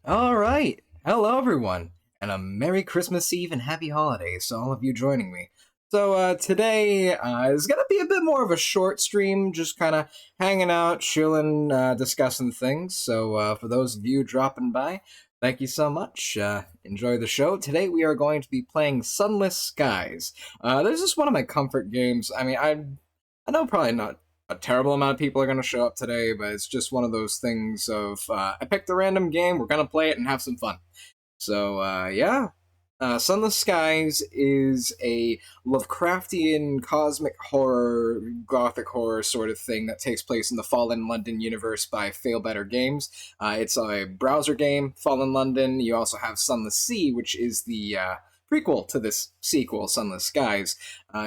Alright, hello everyone, and a Merry Christmas Eve and Happy Holidays to all of you joining me. So today is going to be a bit more of a short stream, just kind of hanging out, chilling, discussing things. So for those of you dropping by, thank you so much. Enjoy the show. Today we are going to be playing Sunless Skies. This is one of my comfort games. I mean, I know probably not a terrible amount of people are going to show up today, but it's just one of those things of, I picked a random game, we're going to play it and have some fun. So, yeah. Sunless Skies is a Lovecraftian cosmic horror, gothic horror sort of thing that takes place in the Fallen London universe by Failbetter Games. It's a browser game, Fallen London. You also have Sunless Sea, which is the prequel to this sequel, Sunless Skies.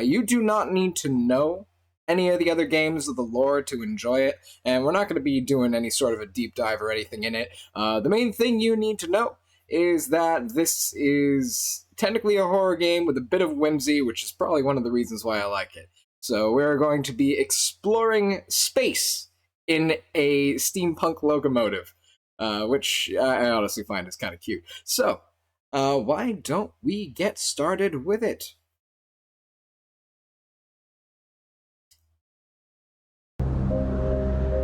You do not need to know any of the other games of the lore to enjoy it, and we're not going to be doing any sort of a deep dive or anything in it. The main thing you need to know is that this is technically a horror game with a bit of whimsy, which is probably one of the reasons why I like it. So we're going to be exploring space in a steampunk locomotive, which I honestly find is kind of cute. So, why don't we get started with it?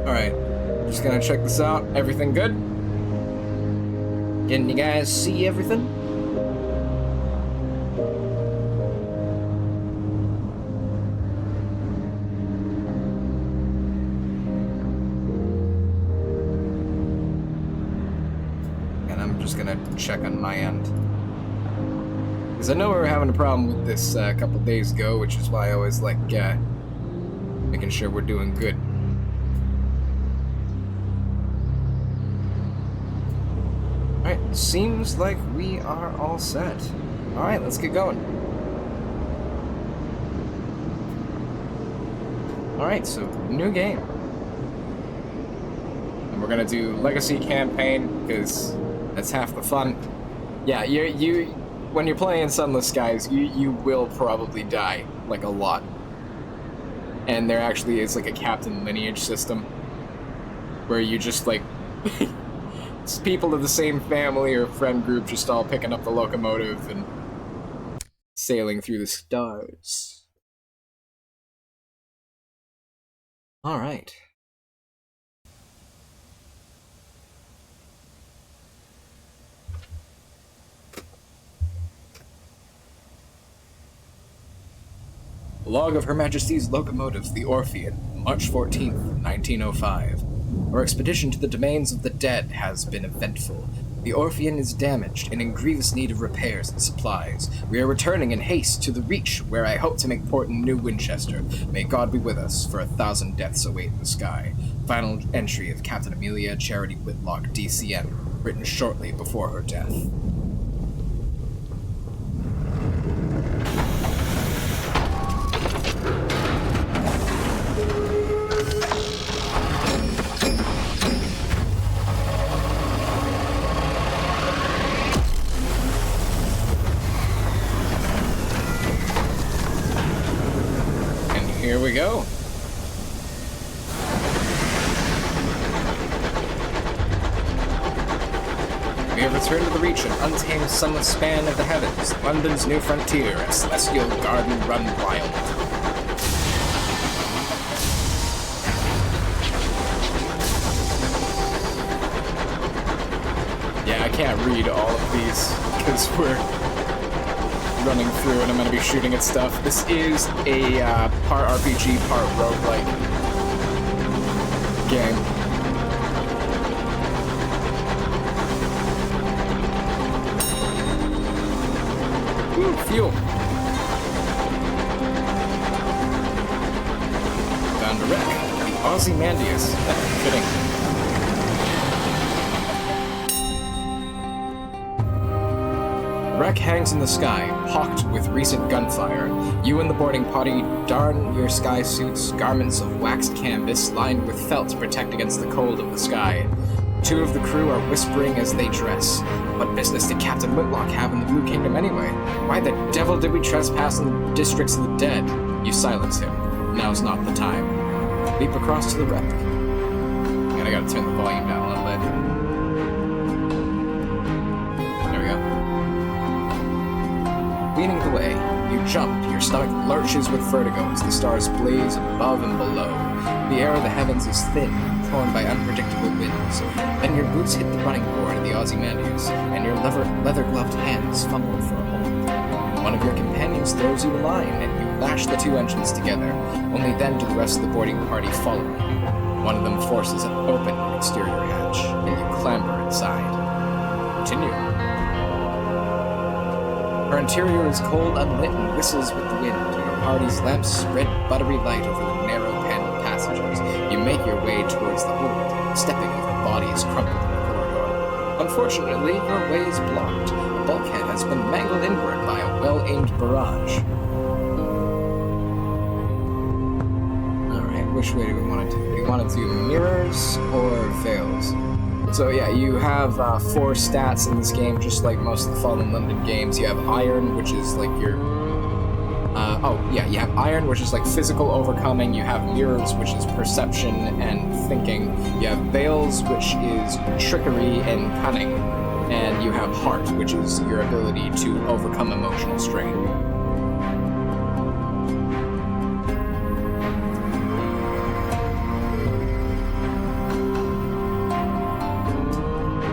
Alright, just gonna check this out. Everything good? Can you guys see everything? And I'm just gonna check on my end. Because I know we were having a problem with this a couple days ago, which is why I always like making sure we're doing good. Alright, seems like we are all set. Alright, let's get going. Alright, so new game. And we're gonna do Legacy Campaign, because that's half the fun. Yeah, you when you're playing Sunless Skies, you will probably die, like a lot. And there actually is like a captain lineage system, where you just like... It's people of the same family or friend group just all picking up the locomotive and sailing through the stars. All right. Log of Her Majesty's Locomotive, the Orphean, March 14th, 1905. Our expedition to the domains of the dead has been eventful. The Orphean is damaged and in grievous need of repairs and supplies. We are returning in haste to the Reach, where I hope to make port in New Winchester. May God be with us, for 1,000 deaths await in the sky. Final entry of Captain Amelia Charity Whitlock, DCM, written shortly before her death. Here we go. We have returned to the Reach, an untamed sunless span of the heavens, London's new frontier, a celestial garden run wild. Yeah, I can't read all of these, because we're running through and I'm going to be shooting at stuff. This is a part RPG, part roguelike game. Ooh, fuel. Found a wreck. The Ozymandias. Fitting. Wreck hangs in the sky, hawked with recent gunfire. You and the boarding party darn your sky suits, garments of waxed canvas lined with felt to protect against the cold of the sky. Two of the crew are whispering as they dress. What business did Captain Whitlock have in the Blue Kingdom anyway? Why the devil did we trespass in the districts of the dead? You silence him. Now's not the time. Leap across to the wreck. And I gotta turn the volume down a little bit. jump, your stomach lurches with vertigo as the stars blaze above and below. The air of the heavens is thin, torn by unpredictable winds. Then your boots hit the running board of the Ozymandias, and your leather-gloved hands fumble for a hold. One of your companions throws you a line, and you lash the two engines together. Only then do the rest of the boarding party follow you. One of them forces open an exterior hatch, and you clamber inside. Continue. Her interior is cold, unlit, and whistles with the wind. Your party's lamps spread buttery light over the narrow paneled passages. You make your way towards the hold, stepping over bodies crumpled in the corridor. Unfortunately, your way is blocked. A bulkhead has been mangled inward by a well-aimed barrage. Alright, which way do we want to do? Do we want to do mirrors or veils? So yeah, you have 4 stats in this game, just like most of the Fallen London games. You have Iron, which is like your... you have Iron, which is like physical overcoming. You have Mirrors, which is perception and thinking. You have Veils, which is trickery and cunning. And you have Heart, which is your ability to overcome emotional strain.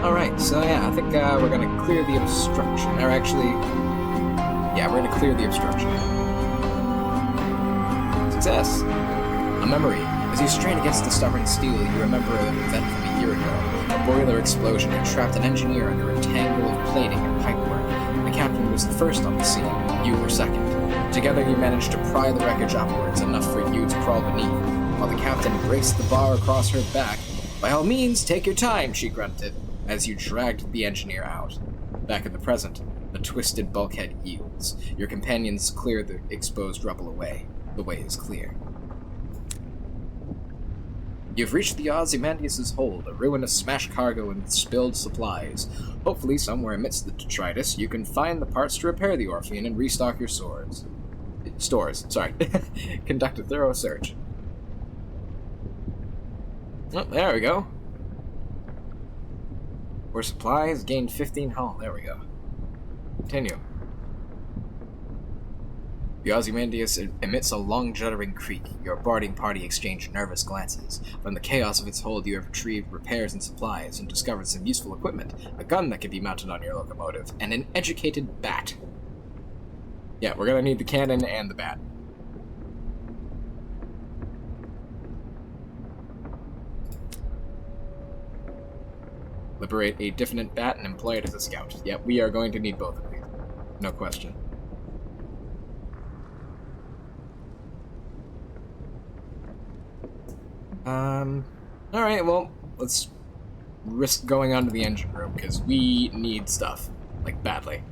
Alright, so yeah, I think we're gonna clear the obstruction. Or actually, yeah, we're gonna clear the obstruction. Success! A memory. As you strain against the stubborn steel, you remember an event from a year ago. A boiler explosion had trapped an engineer under a tangle of plating and pipework. The captain was the first on the scene. You were second. Together you managed to pry the wreckage upwards, enough for you to crawl beneath, while the captain braced the bar across her back. By all means, take your time, she grunted, as you dragged the engineer out. Back in the present, the twisted bulkhead yields. Your companions clear the exposed rubble away. The way is clear. You've reached the Ozymandias' hold, a ruin of smashed cargo and spilled supplies. Hopefully, somewhere amidst the detritus, you can find the parts to repair the Orphean and restock your stores. Conduct a thorough search. Oh, there we go. For supplies, gained 15 hull. There we go. Continue. The Ozymandias emits a long juddering creak. Your boarding party exchange nervous glances. From the chaos of its hold, you have retrieved repairs and supplies and discovered some useful equipment. A gun that can be mounted on your locomotive, and an educated bat. Yeah, we're gonna need the cannon and the bat. Liberate a diffident bat and employ it as a scout. Yep, we are going to need both of these. No question. Alright, well, let's risk going onto the engine room, because we need stuff. Like, badly.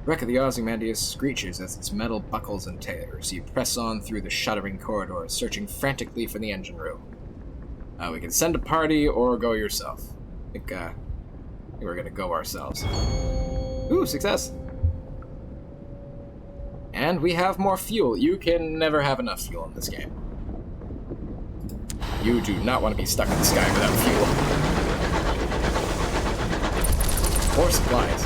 Wreck of the Ozymandias screeches as its metal buckles and tears. You press on through the shuddering corridors, searching frantically for the engine room. We can send a party or go yourself. I think we're gonna go ourselves. Ooh, success! And we have more fuel. You can never have enough fuel in this game. You do not want to be stuck in the sky without fuel. Or supplies.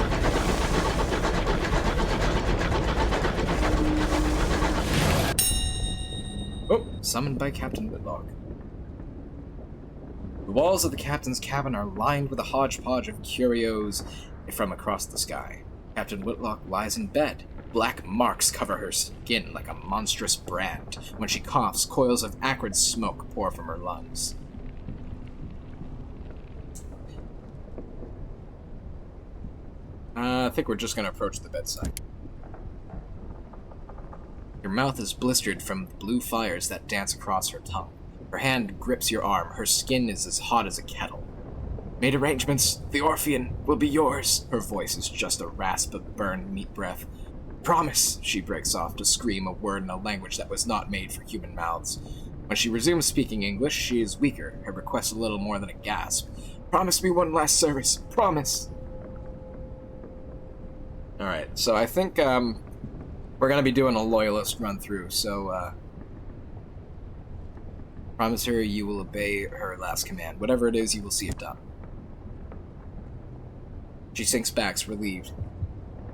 Oh, summoned by Captain Whitlock. The walls of the captain's cabin are lined with a hodgepodge of curios from across the sky. Captain Whitlock lies in bed. Black marks cover her skin like a monstrous brand. When she coughs, coils of acrid smoke pour from her lungs. I think we're just gonna approach the bedside. Your mouth is blistered from the blue fires that dance across her tongue. Her hand grips your arm. Her skin is as hot as a kettle. Made arrangements. The Orphean will be yours. Her voice is just a rasp of burned meat breath. Promise, she breaks off to scream a word in a language that was not made for human mouths. When she resumes speaking English, she is weaker, her request a little more than a gasp. Promise me one last service. Promise. Alright, so I think, we're gonna be doing a loyalist run-through, so, promise her you will obey her last command. Whatever it is, you will see it done. She sinks back, relieved.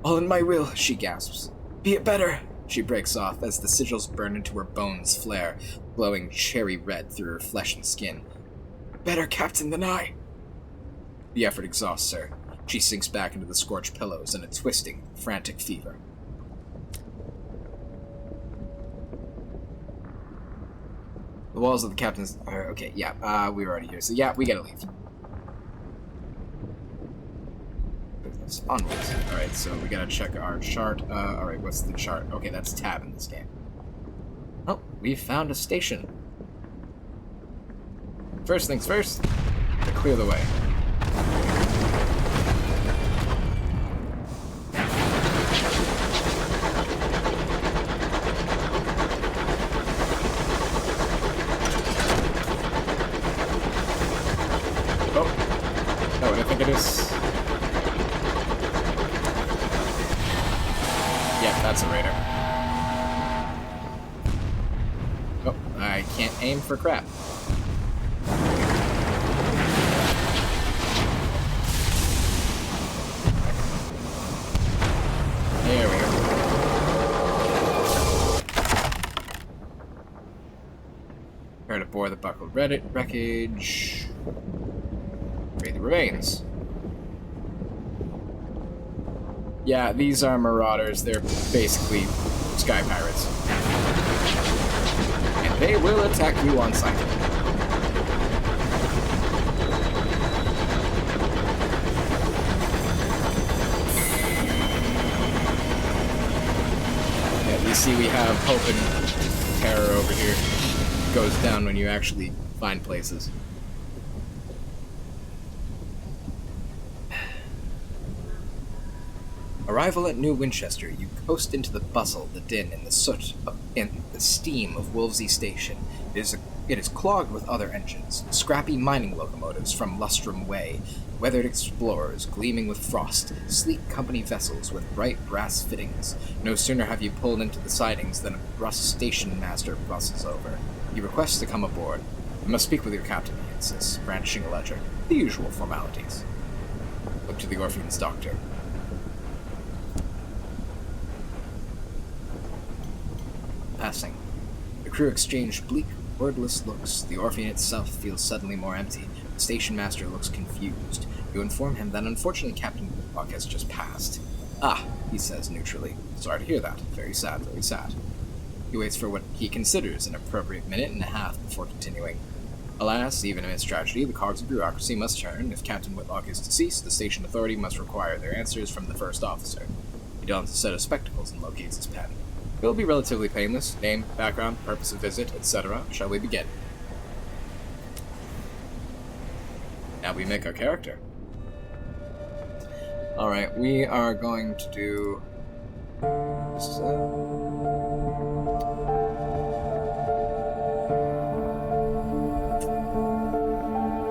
All in my will, she gasps. Be it better, she breaks off as the sigils burn into her bones flare, glowing cherry red through her flesh and skin. Better captain than I. The effort exhausts her. She sinks back into the scorched pillows in a twisting, frantic fever. The walls of the captain's... okay, yeah, we were already here, so yeah, we gotta leave. Business. Onwards. Alright, so we gotta check our chart. Alright, what's the chart? Okay, that's tab in this game. Oh, we found a station. First things first, to clear the way. It is. Yeah, that's a raider. Oh, I can't aim for crap. There we go. Prepare to bore the buckled wreckage. Free the remains. Yeah, these are marauders. They're basically sky pirates. And they will attack you on sight. Yeah, you see we have hope and terror over here. It goes down when you actually find places. Arrival at New Winchester, you coast into the bustle, the din, and the soot, and the steam of Wolvesey Station. It is clogged with other engines, scrappy mining locomotives from Lustrum Way, weathered explorers gleaming with frost, sleek company vessels with bright brass fittings. No sooner have you pulled into the sidings than a brusque station master bustles over. You request to come aboard. You must speak with your captain, he insists, brandishing a ledger. The usual formalities. Look to the Orphean's doctor. Passing. The crew exchange bleak, wordless looks. The Orphean itself feels suddenly more empty. The station master looks confused. You inform him that unfortunately Captain Whitlock has just passed. Ah, he says neutrally. Sorry to hear that. Very sad, very sad. He waits for what he considers an appropriate minute and a half before continuing. Alas, even amidst tragedy, the cogs of bureaucracy must turn. If Captain Whitlock is deceased, the station authority must require their answers from the first officer. He dons a set of spectacles and locates his pen. It will be relatively painless. Name, background, purpose of visit, etc. Shall we begin? Now we make our character. Alright, we are going to do... I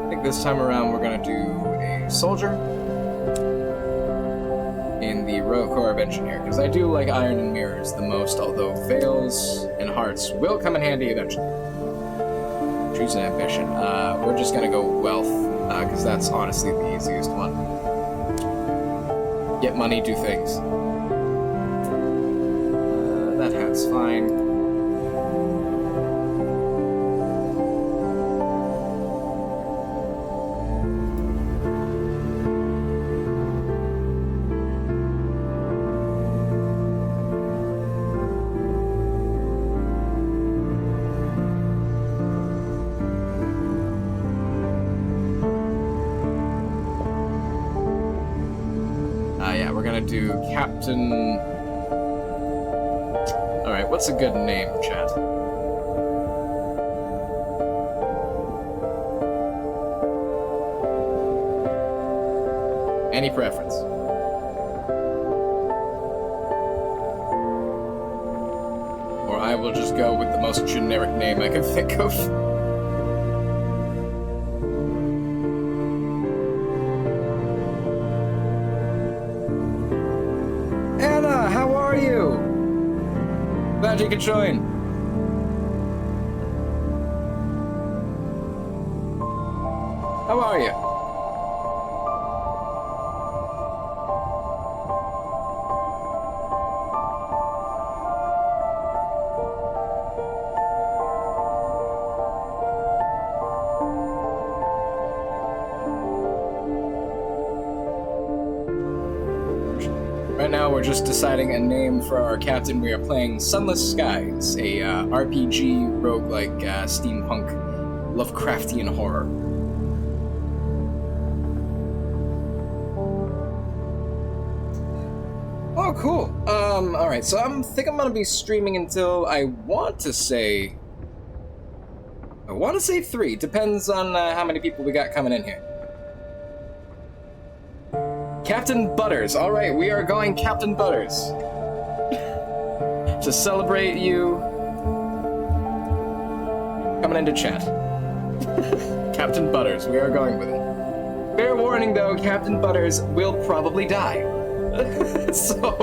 think this time around we're going to do a soldier in the Royal Corps of Engineer, because I do like Iron and Mirrors the most, although Veils and Hearts will come in handy eventually. Choose an ambition. We're just going to go Wealth, because that's honestly the easiest one. Get money, do things. That hat's fine. Do Captain... Alright, what's a good name, chat? Any preference? Or I will just go with the most generic name I can think of. Glad you could join. How are you? now we're just deciding a name for our captain. We are playing Sunless Skies, a RPG roguelike steampunk Lovecraftian horror. Oh, cool. Alright, so I think I'm gonna be streaming until I want to say 3. Depends on how many people we got coming in here. Captain Butters. Alright, we are going Captain Butters. To celebrate you coming into chat. Captain Butters, we are going with it. Fair warning though, Captain Butters will probably die. So...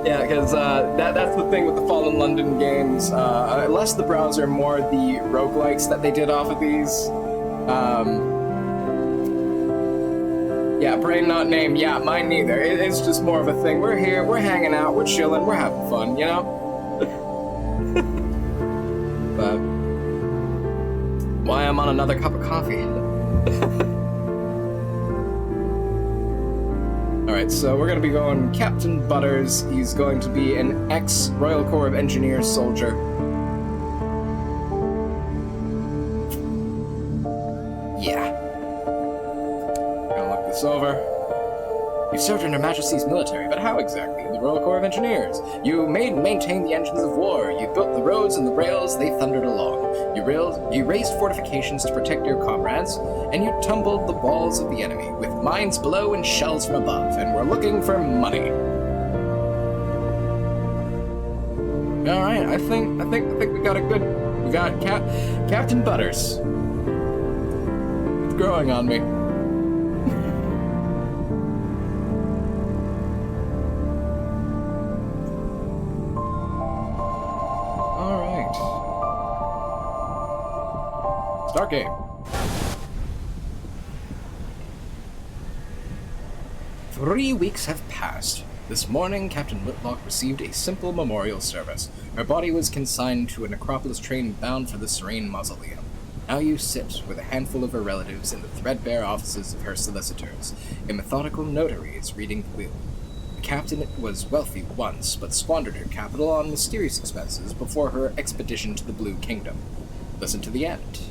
yeah, because that's the thing with the Fallen London games. Less the browser, more the roguelikes that they did off of these. Yeah, brain not name. Yeah, mine neither. It's just more of a thing. We're here, we're hanging out, we're chilling, we're having fun, you know? But why I'm on another cup of coffee. Alright, so we're gonna be going Captain Butters. He's going to be an ex-Royal Corps of Engineers soldier. Yeah. Gonna look this over. You served in Her Majesty's military, but how exactly? In the Royal Corps of Engineers. You made and maintained the engines of war. You built the roads and the rails, they thundered along. You raised fortifications to protect your comrades, and you tumbled the walls of the enemy, with mines below and shells from above, and we're looking for money. Alright, I think we got a good... We got Captain Butters. It's growing on me. Start game. 3 weeks have passed. This morning, Captain Whitlock received a simple memorial service. Her body was consigned to a necropolis train bound for the Serene Mausoleum. Now you sit with a handful of her relatives in the threadbare offices of her solicitors. A methodical notary is reading the will. The captain was wealthy once, but squandered her capital on mysterious expenses before her expedition to the Blue Kingdom. Listen to the end.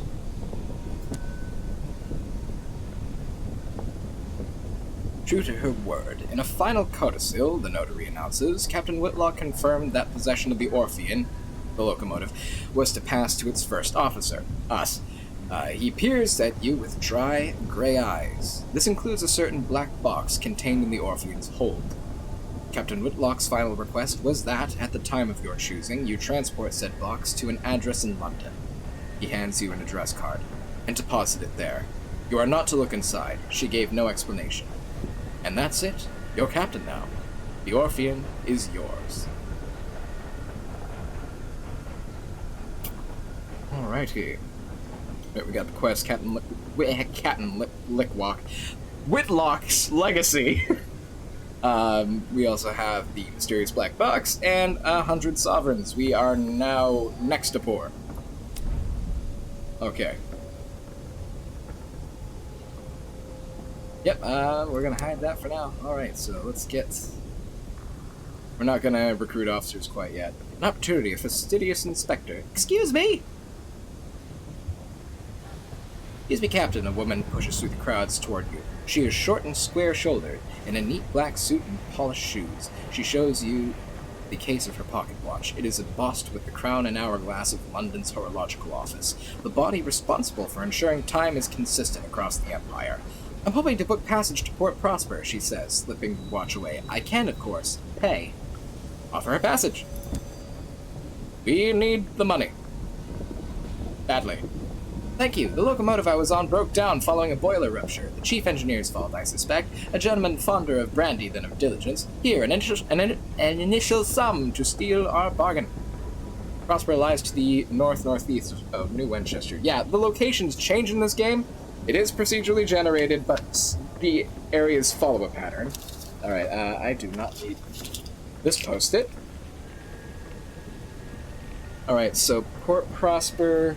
True to her word, in a final codicil, the notary announces, Captain Whitlock confirmed that possession of the Orphean, the locomotive, was to pass to its first officer, us. He peers at you with dry, gray eyes. This includes a certain black box contained in the Orphean's hold. Captain Whitlock's final request was that, at the time of your choosing, you transport said box to an address in London. He hands you an address card, and deposit it there. You are not to look inside. She gave no explanation. And that's it. You're captain now. The Orphean is yours. Alrighty. Right, we got the quest, Captain Whitlock's Legacy. We also have the mysterious black box and 100 sovereigns. We are now next to poor. Okay. Yep, we're gonna hide that for now. Alright, so let's get... We're not gonna recruit officers quite yet. An opportunity, a fastidious inspector. Excuse me! Excuse me, Captain. A woman pushes through the crowds toward you. She is short and square-shouldered, in a neat black suit and polished shoes. She shows you the case of her pocket watch. It is embossed with the crown and hourglass of London's horological office, the body responsible for ensuring time is consistent across the Empire. I'm hoping to book passage to Port Prosper, she says, slipping the watch away. I can, of course, pay. Offer her passage. We need the money. Badly. Thank you. The locomotive I was on broke down following a boiler rupture. The chief engineer's fault, I suspect. A gentleman fonder of brandy than of diligence. Here, an initial sum to steal our bargain. Prosper lies to the north-northeast of New Winchester. Yeah, the locations change in this game. It is procedurally generated, but the areas follow a pattern. Alright, I do not need this post-it. Alright, so Port Prosper...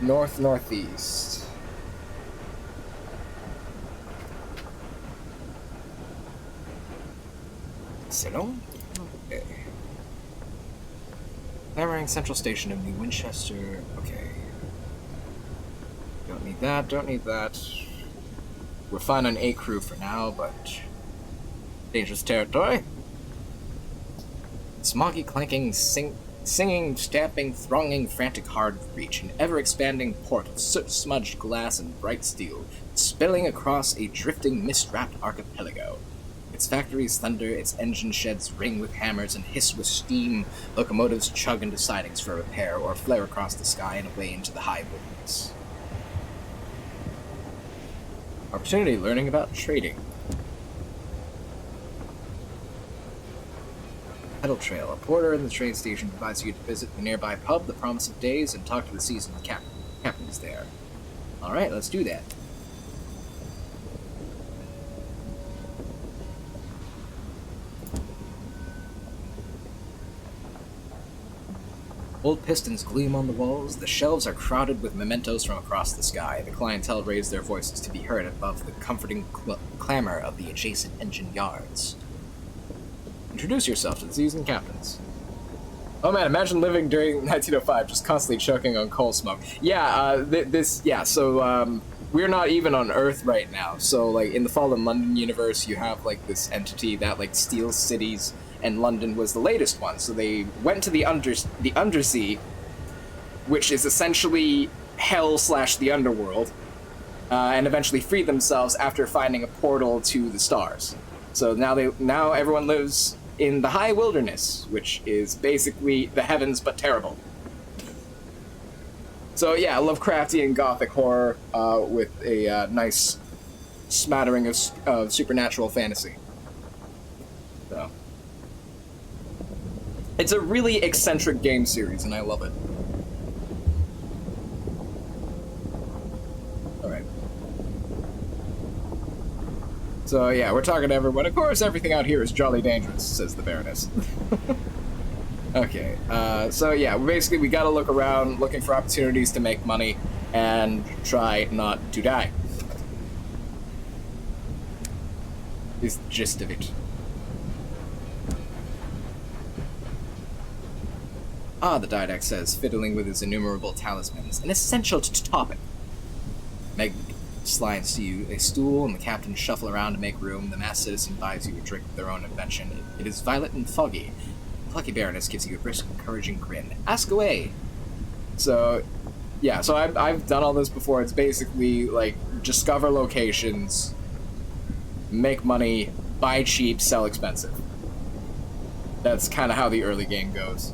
north-northeast. Signal? Okay. Clamoring Central Station of New Winchester. Okay. Don't need that, don't need that. We're fine on A crew for now, but dangerous territory. Smoggy, clanking, singing, stamping, thronging, frantic hard reach, an ever-expanding port of soot-smudged glass and bright steel, spilling across a drifting, mist-wrapped archipelago. Its factories thunder, its engine sheds ring with hammers and hiss with steam, locomotives chug into sidings for repair or flare across the sky and away into the high wilderness. Opportunity learning about trading. Pedal Trail. A porter in the train station advises you to visit the nearby pub, the Promise of Days, and talk to the seasoned captains there. Alright, let's do that. Old pistons gleam on the walls, the shelves are crowded with mementos from across the sky. The clientele raise their voices to be heard above the comforting clamor of the adjacent engine yards. Introduce yourself to the seasoned captains. Oh man, imagine living during 1905, just constantly choking on coal smoke. Yeah, we're not even on Earth right now. So, like, in the Fallen London universe, you have, like, this entity that, like, steals cities, and London was the latest one. So they went to the undersea, which is essentially hell/the underworld, and eventually freed themselves after finding a portal to the stars. So now everyone lives in the high wilderness, which is basically the heavens but terrible. So yeah, Lovecraftian gothic horror with a nice smattering of supernatural fantasy. So it's a really eccentric game series, and I love it. Alright. So yeah, we're talking to everyone. Of course, everything out here is jolly dangerous, says the Baroness. Okay, so yeah, basically we gotta look around, looking for opportunities to make money, and try not to die. Is the gist of it. Ah, the Didact says, fiddling with his innumerable talismans, an essential topic. Meg slides to you a stool, and the captain shuffle around to make room. The masked citizen buys you a drink of their own invention. It is violet and foggy. The plucky Baroness gives you a brisk, encouraging grin. Ask away! So, yeah, so I've done all this before. It's basically, like, discover locations, make money, buy cheap, sell expensive. That's kind of how the early game goes.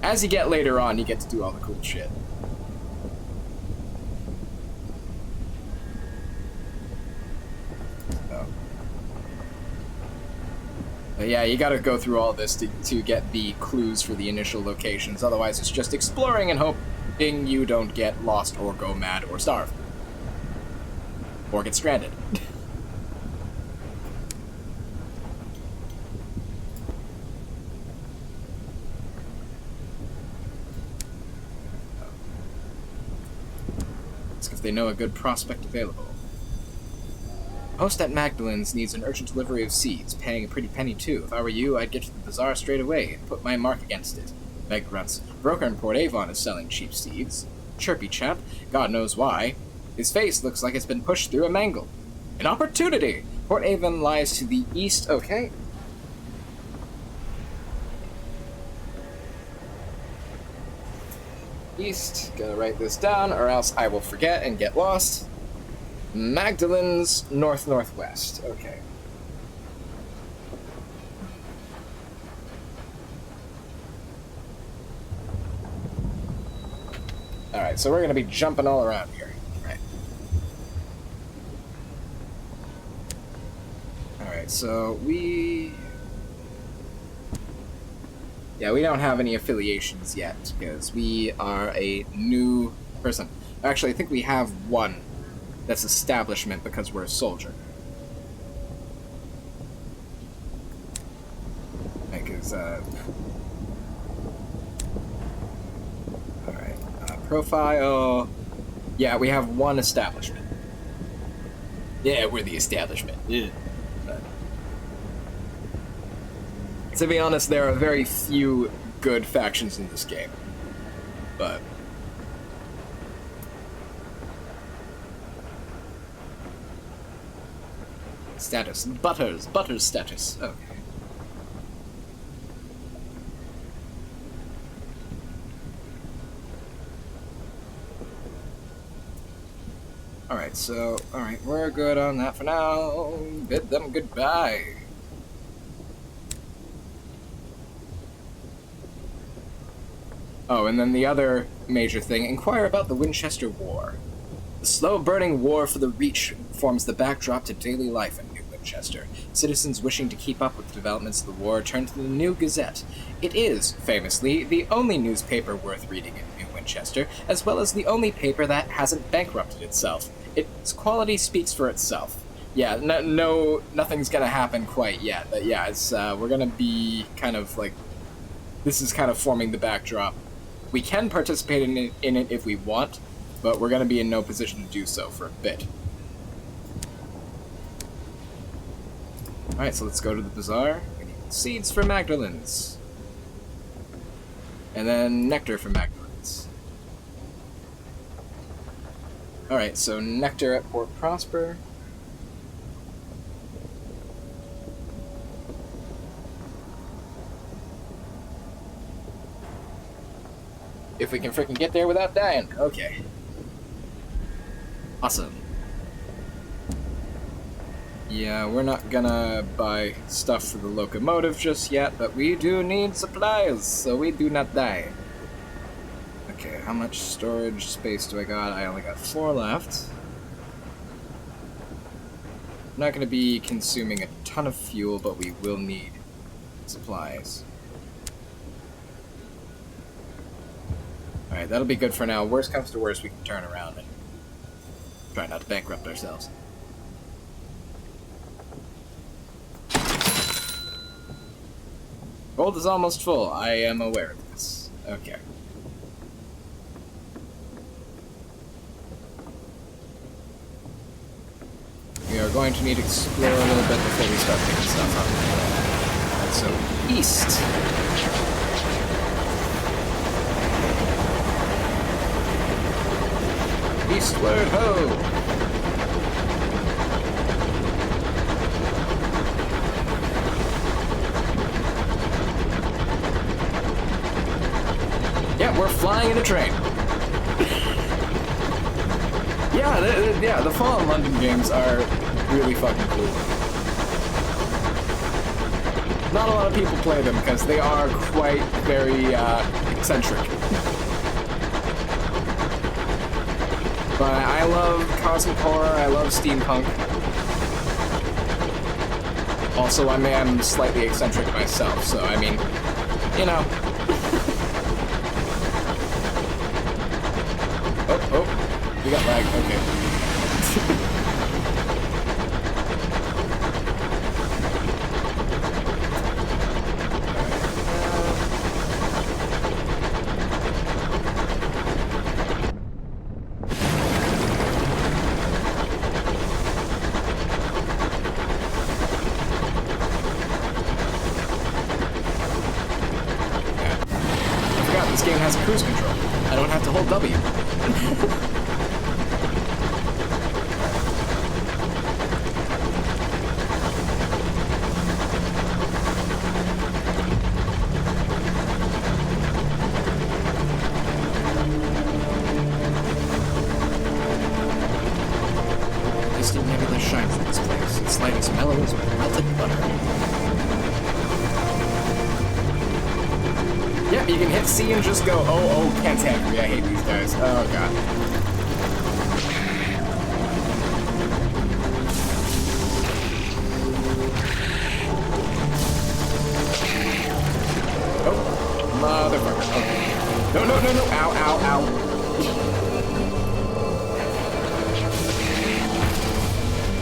As you get later on, you get to do all the cool shit. So. But yeah, you gotta go through all this to get the clues for the initial locations. Otherwise, it's just exploring and hoping you don't get lost or go mad or starve. Or get stranded. If they know a good prospect available. Host at Magdalen's needs an urgent delivery of seeds, paying a pretty penny too. If I were you, I'd get to the bazaar straight away and put my mark against it. Meg grunts. Broker in Port Avon is selling cheap seeds. Chirpy chap, God knows why. His face looks like it's been pushed through a mangle. An opportunity! Port Avon lies to the east, okay. East, gotta write this down, or else I will forget and get lost. Magdalen's north-northwest, okay. Alright, so we're gonna be jumping all around here. Right. Alright, so yeah, we don't have any affiliations yet, because we are a new person. Actually, I think we have one that's establishment because we're a soldier. Because, alright, profile, Yeah, we have one establishment. Yeah, we're the establishment. Yeah. To be honest, there are very few good factions in this game. But... status. Butters status. Okay. Alright, we're good on that for now. Bid them goodbye. Oh, and then the other major thing, inquire about the Winchester War. The slow-burning war for the Reach forms the backdrop to daily life in New Winchester. Citizens wishing to keep up with the developments of the war turn to the New Gazette. It is, famously, the only newspaper worth reading in New Winchester, as well as the only paper that hasn't bankrupted itself. Its quality speaks for itself. Yeah, nothing's gonna happen quite yet, but yeah, we're gonna be kind of like, this is kind of forming the backdrop. We can participate in it if we want, but we're gonna be in no position to do so for a bit. Alright, so let's go to the bazaar. We need seeds for Magdalens. And then nectar for Magdalens. Alright, so nectar at Port Prosper. If we can freaking get there without dying. Okay. Awesome. Yeah, we're not gonna buy stuff for the locomotive just yet, but we do need supplies, so we do not die. Okay, how much storage space do I got? I only got 4 left. I'm not gonna be consuming a ton of fuel, but we will need supplies. Alright, that'll be good for now. Worst comes to worst, we can turn around and try not to bankrupt ourselves. Gold is almost full. I am aware of this. Okay. We are going to need to explore a little bit before we start picking stuff up. Right, so, east. Eastward ho! Yeah, we're flying in a train. Yeah, the Fallen London games are really fucking cool. Not a lot of people play them because they are quite very eccentric. But I love cosmic horror, I love steampunk. Also, I am slightly eccentric myself, so I mean, you know. Oh, we got lag, okay. This game has cruise control. I don't have to hold W. Distant nebula shines in this place. Its light is mellow as melted butter. Yeah, you can hit C and just go, oh, cantankerous. I hate these guys. Oh, God. Oh, motherfucker. Okay. No. Ow.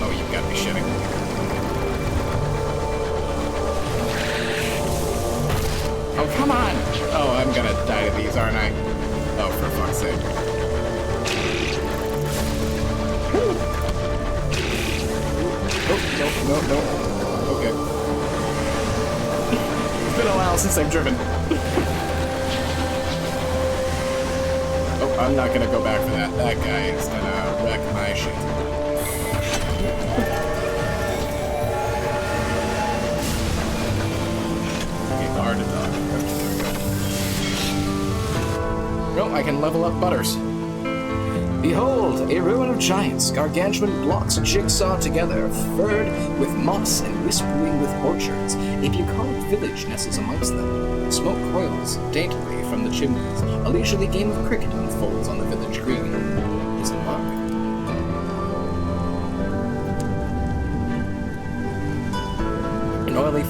Oh, you've got to be shitting. Oh, come on! Oh, I'm gonna die to these, aren't I? Oh, for fuck's sake. no. Okay. It's been a while since I've driven. Oh, I'm not gonna go back for that. That guy is gonna wreck my shit. Okay, bar to dog. Okay, there we go. Oh, I can level up Butters. Behold, a ruin of giants, gargantuan blocks jigsaw together, furred with moss and whispering with orchards. A bucolic village nestles amongst them. Smoke coils daintily from the chimneys. A leisurely game of cricket unfolds on the village green. Disembark. An oily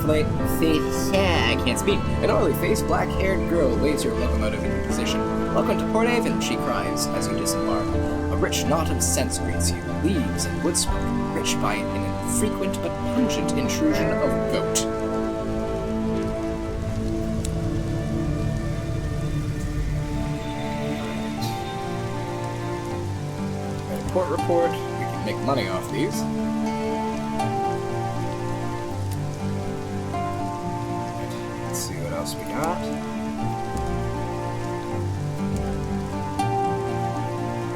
An oily-faced, black-haired girl waves your locomotive into position. Welcome to Port Avon, she cries as you disembark. A rich knot of scents greets you, leaves and wood smoke, rich by an infrequent but pungent intrusion of goat. Port report. We can make money off these. Let's see what else we got.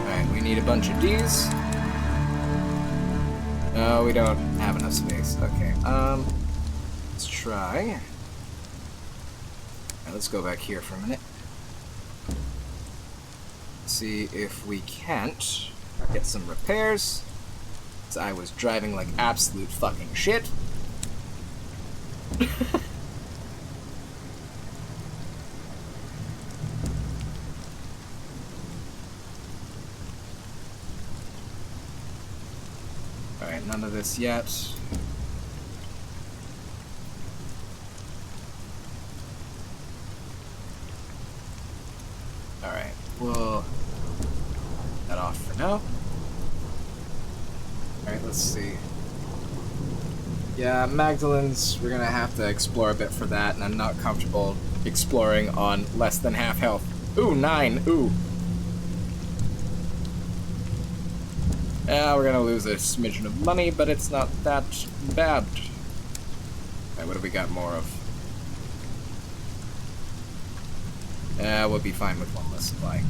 Alright, we need a bunch of D's. No, we don't have enough space. Okay, let's try. Alright, let's go back here for a minute. See if we can't get some repairs. Because I was driving like absolute fucking shit. Alright, none of this yet. Alright, we'll that off for now. Alright, let's see. Yeah, Magdalene's, we're gonna have to explore a bit for that, and I'm not comfortable exploring on less than half health. Ooh, 9, ooh. Yeah, we're gonna lose a smidgen of money, but it's not that bad. Alright, what do we got more of? We'll be fine with one less supply.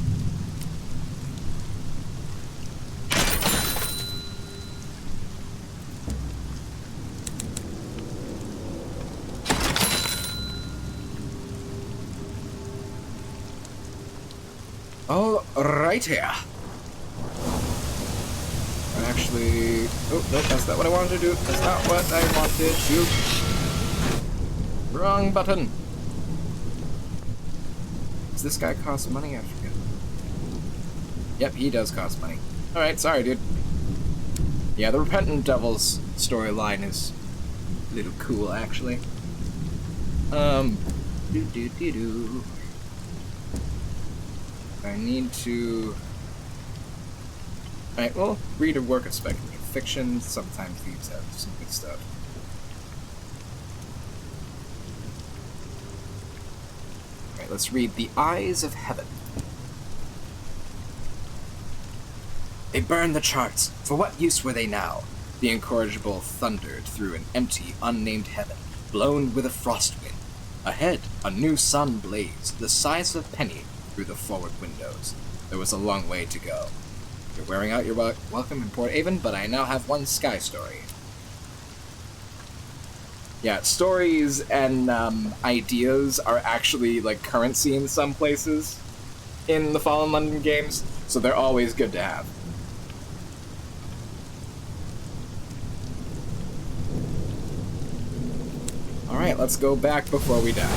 All right here. Actually, oh no, that's not what I wanted to do. That's not what I wanted to. Wrong button. Does this guy cost money? I forget. Yep, he does cost money. All right, sorry, dude. Yeah, the Repentant Devils storyline is a little cool, actually. I need to... Alright, well, read a work of speculative fiction. Sometimes these have some good stuff. Alright, let's read The Eyes of Heaven. They burned the charts. For what use were they now? The incorrigible thundered through an empty, unnamed heaven, blown with a frost wind. Ahead, a new sun blazed, the size of a penny, through the forward windows. There was a long way to go. You're wearing out your welcome in Port Avon, but I now have one sky story. Yeah, stories and ideas are actually like currency in some places in the Fallen London games, so they're always good to have. Alright, let's go back before we die.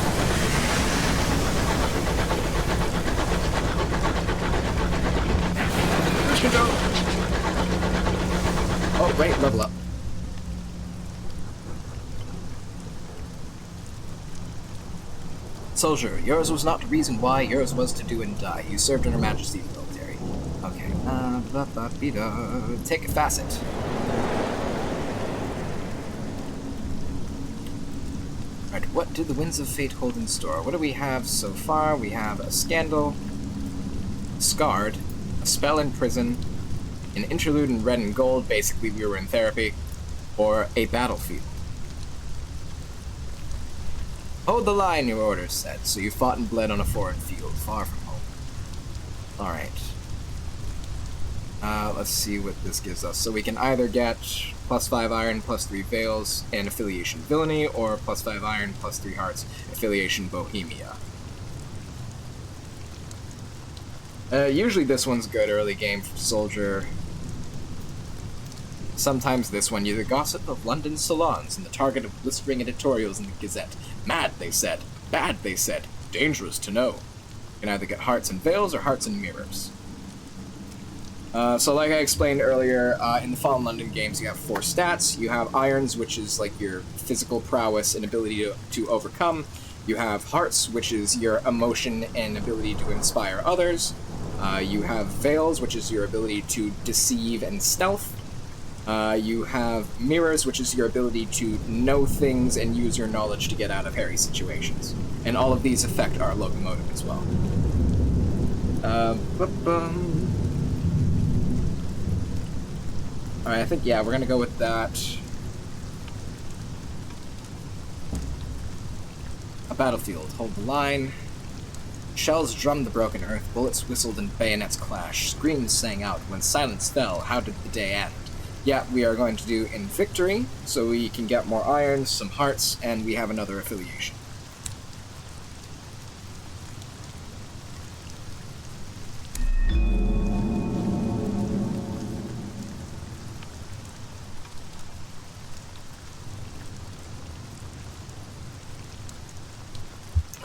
Oh, wait, level up. Soldier, yours was not to reason why, yours was to do and die. You served in Her Majesty's military. Okay, take a facet. Alright, what do the winds of fate hold in store? What do we have so far? We have a scandal, scarred, a spell in prison, an interlude in red and gold, basically we were in therapy, or a battlefield. Hold the line, your orders said, so you fought and bled on a foreign field, far from home. Alright. Let's see what this gives us. So we can either get +5 iron, +3 veils, and affiliation villainy, or +5 iron, +3 hearts, affiliation bohemia. Usually this one's good early game for soldier. Sometimes this one, you're the gossip of London salons and the target of blistering editorials in the Gazette. Mad, they said. Bad, they said. Dangerous to know. You can either get hearts and veils or hearts and mirrors. So like I explained earlier, in the Fallen London games, you have 4 stats. You have irons, which is like your physical prowess and ability to overcome. You have hearts, which is your emotion and ability to inspire others. You have veils, which is your ability to deceive and stealth. You have mirrors, which is your ability to know things and use your knowledge to get out of hairy situations. And all of these affect our locomotive as well. Alright, I think, yeah, we're gonna go with that. A battlefield. Hold the line. Shells drummed the broken earth, bullets whistled and bayonets clashed. Screams sang out. When silence fell, how did the day end? Yeah, we are going to do in victory, so we can get more irons, some hearts, and we have another affiliation.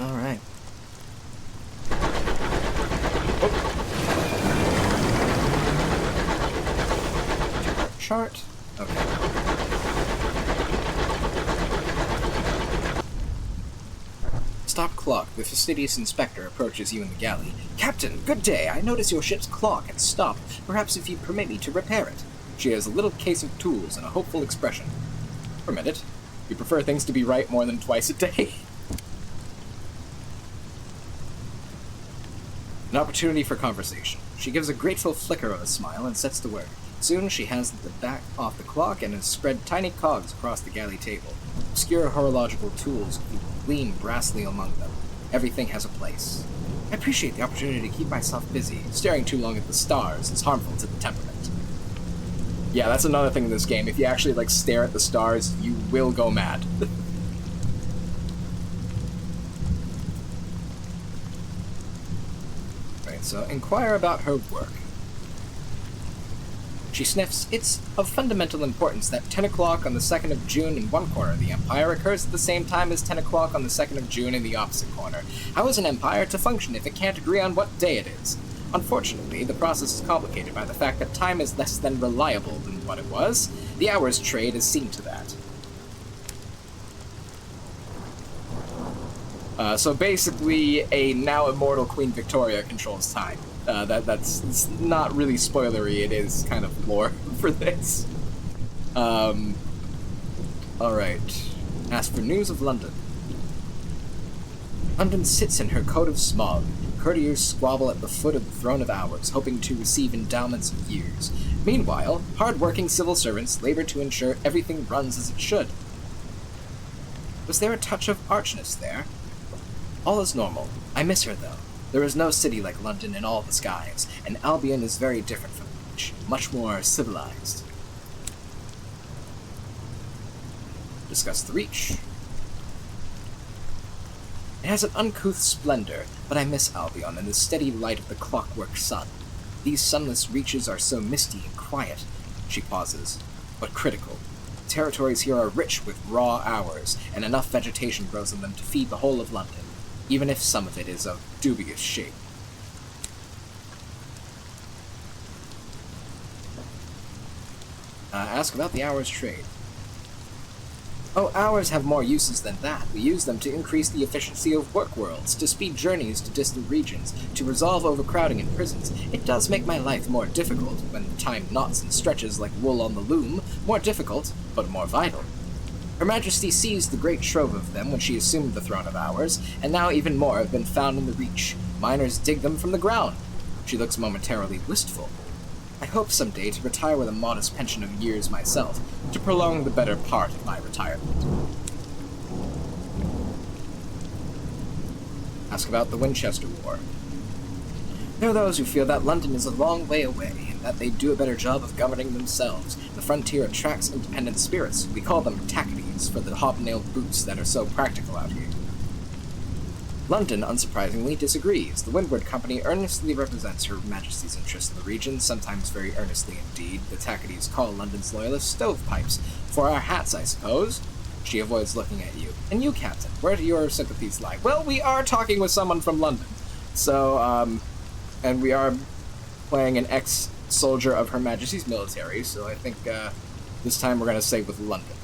Alright. Chart. Okay. Stop clock. The fastidious inspector approaches you in the galley. Captain, good day. I notice your ship's clock has stopped. Perhaps if you permit me to repair it. She has a little case of tools and a hopeful expression. Permit it. You prefer things to be right more than twice a day. An opportunity for conversation. She gives a grateful flicker of a smile and sets to work. Soon she has the back off the clock and has spread tiny cogs across the galley table. Obscure horological tools gleam brassily among them. Everything has a place. I appreciate the opportunity to keep myself busy. Staring too long at the stars is harmful to the temperament. Yeah, that's another thing in this game. If you actually, like, stare at the stars, you will go mad. Right, so inquire about her work. She sniffs. It's of fundamental importance that 10 o'clock on the 2nd of June in one corner of the Empire occurs at the same time as 10 o'clock on the 2nd of June in the opposite corner. How is an empire to function if it can't agree on what day it is? Unfortunately, the process is complicated by the fact that time is less than reliable than what it was. The hours trade has seen to that. So basically, a now immortal Queen Victoria controls time. That's not really spoilery, it is kind of lore for this. Alright. Ask for news of London. London sits in her coat of smog. Courtiers squabble at the foot of the throne of hours, hoping to receive endowments of years. Meanwhile, hard-working civil servants labor to ensure everything runs as it should. Was there a touch of archness there? All is normal. I miss her, though. There is no city like London in all the skies, and Albion is very different from the Reach, much more civilized. Discuss the Reach. It has an uncouth splendor, but I miss Albion and the steady light of the clockwork sun. These sunless reaches are so misty and quiet. She pauses, but critical. Territories here are rich with raw hours, and enough vegetation grows in them to feed the whole of London, even if some of it is of dubious shape. Ask about the hours trade. Oh, hours have more uses than that. We use them to increase the efficiency of work worlds, to speed journeys to distant regions, to resolve overcrowding in prisons. It does make my life more difficult, when time knots and stretches like wool on the loom. More difficult, but more vital. Her Majesty seized the great trove of them when she assumed the throne of hours, and now even more have been found in the Reach. Miners dig them from the ground. She looks momentarily wistful. I hope someday to retire with a modest pension of years myself, to prolong the better part of my retirement. Ask about the Winchester War. There are those who feel that London is a long way away, and that they do a better job of governing themselves. The frontier attracts independent spirits. We call them tackities, for the hobnailed boots that are so practical out here. London, unsurprisingly, disagrees. The Windward Company earnestly represents Her Majesty's interests in the region, sometimes very earnestly indeed. The tackities call London's loyalists stovepipes. For our hats, I suppose. She avoids looking at you. And you, Captain, where do your sympathies lie? Well, we are talking with someone from London. So, and we are playing an ex-soldier of Her Majesty's military, so I think, this time we're gonna stay with London.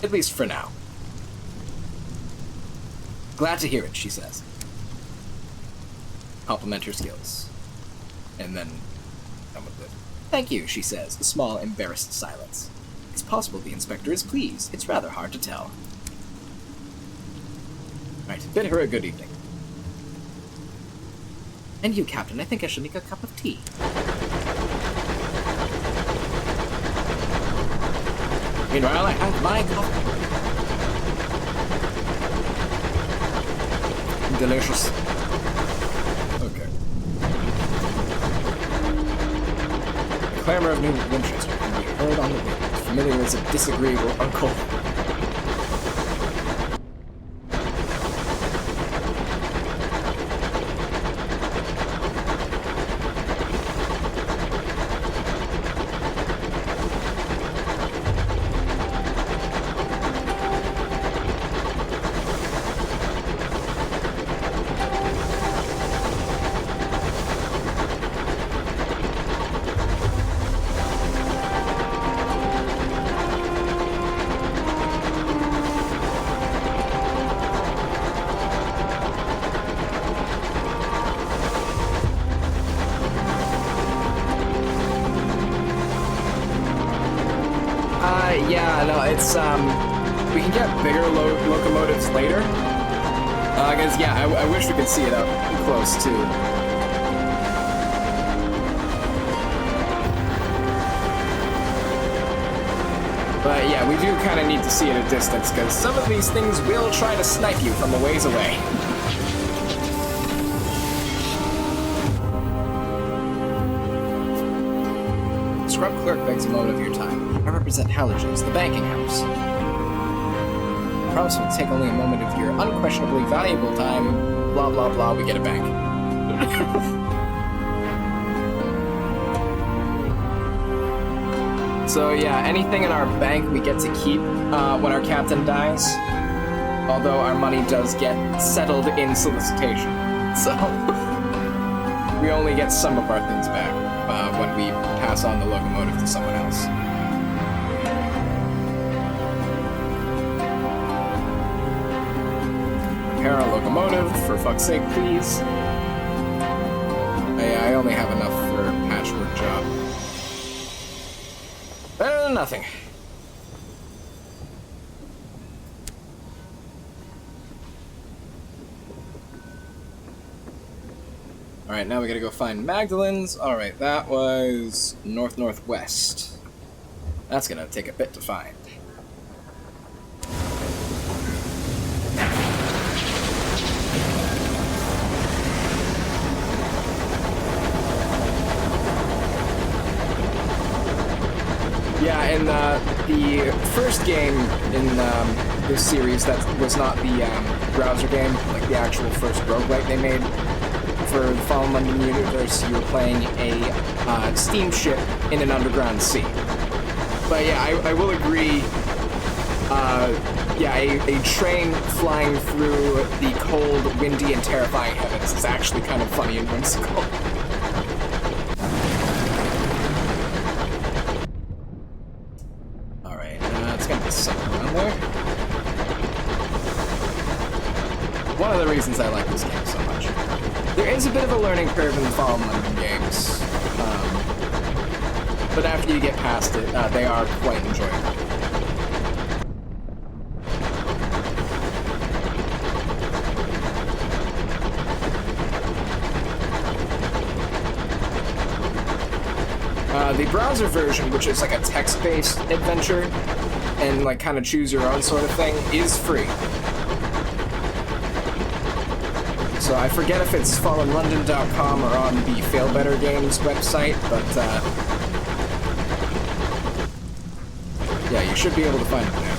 At least for now. Glad to hear it, she says. Compliment her skills. And then come with it. Thank you, she says, a small, embarrassed silence. It's possible the inspector is pleased. It's rather hard to tell. Right, bid her a good evening. And you, Captain, I think I should make a cup of tea. Meanwhile, I have my coffee. Delicious. Okay. The clamor of New Winchester can be heard on the wind, familiar as a disagreeable uncle. Yeah, no, it's, we can get bigger locomotives later. I guess, yeah, I wish we could see it up close, too. But yeah, we do kind of need to see it at a distance, because some of these things will try to snipe you from a ways away. Scrub Clerk begs a moment of your time. I represent Halliges, the banking house. I promise we'll take only a moment of your unquestionably valuable time. Blah, blah, blah, we get a bank. So yeah, anything in our bank we get to keep when our captain dies. Although our money does get settled in solicitation. So we only get some of our things back when we pass on the locomotive to someone else. Repair our locomotive, for fuck's sake, please. I only have enough for a patchwork job. Better than nothing. Alright, now we gotta go find Magdalene's. Alright, that was north-northwest. That's gonna take a bit to find. Yeah, in the first game in this series that was not the browser game, like the actual first roguelike they made, for the Fallen London universe, you were playing a steamship in an underground sea. But yeah, I will agree, yeah, a train flying through the cold, windy, and terrifying heavens is actually kind of funny and whimsical. Alright, it's gonna be something around there. One of the reasons I like this game so much. There is a bit of a learning curve in the Fallen London games, but after you get past it, they are quite enjoyable. The browser version, which is like a text-based adventure, and like kind of choose your own sort of thing, is free. So I forget if it's fallenlondon.com or on the Failbetter Games website, but yeah, you should be able to find it there.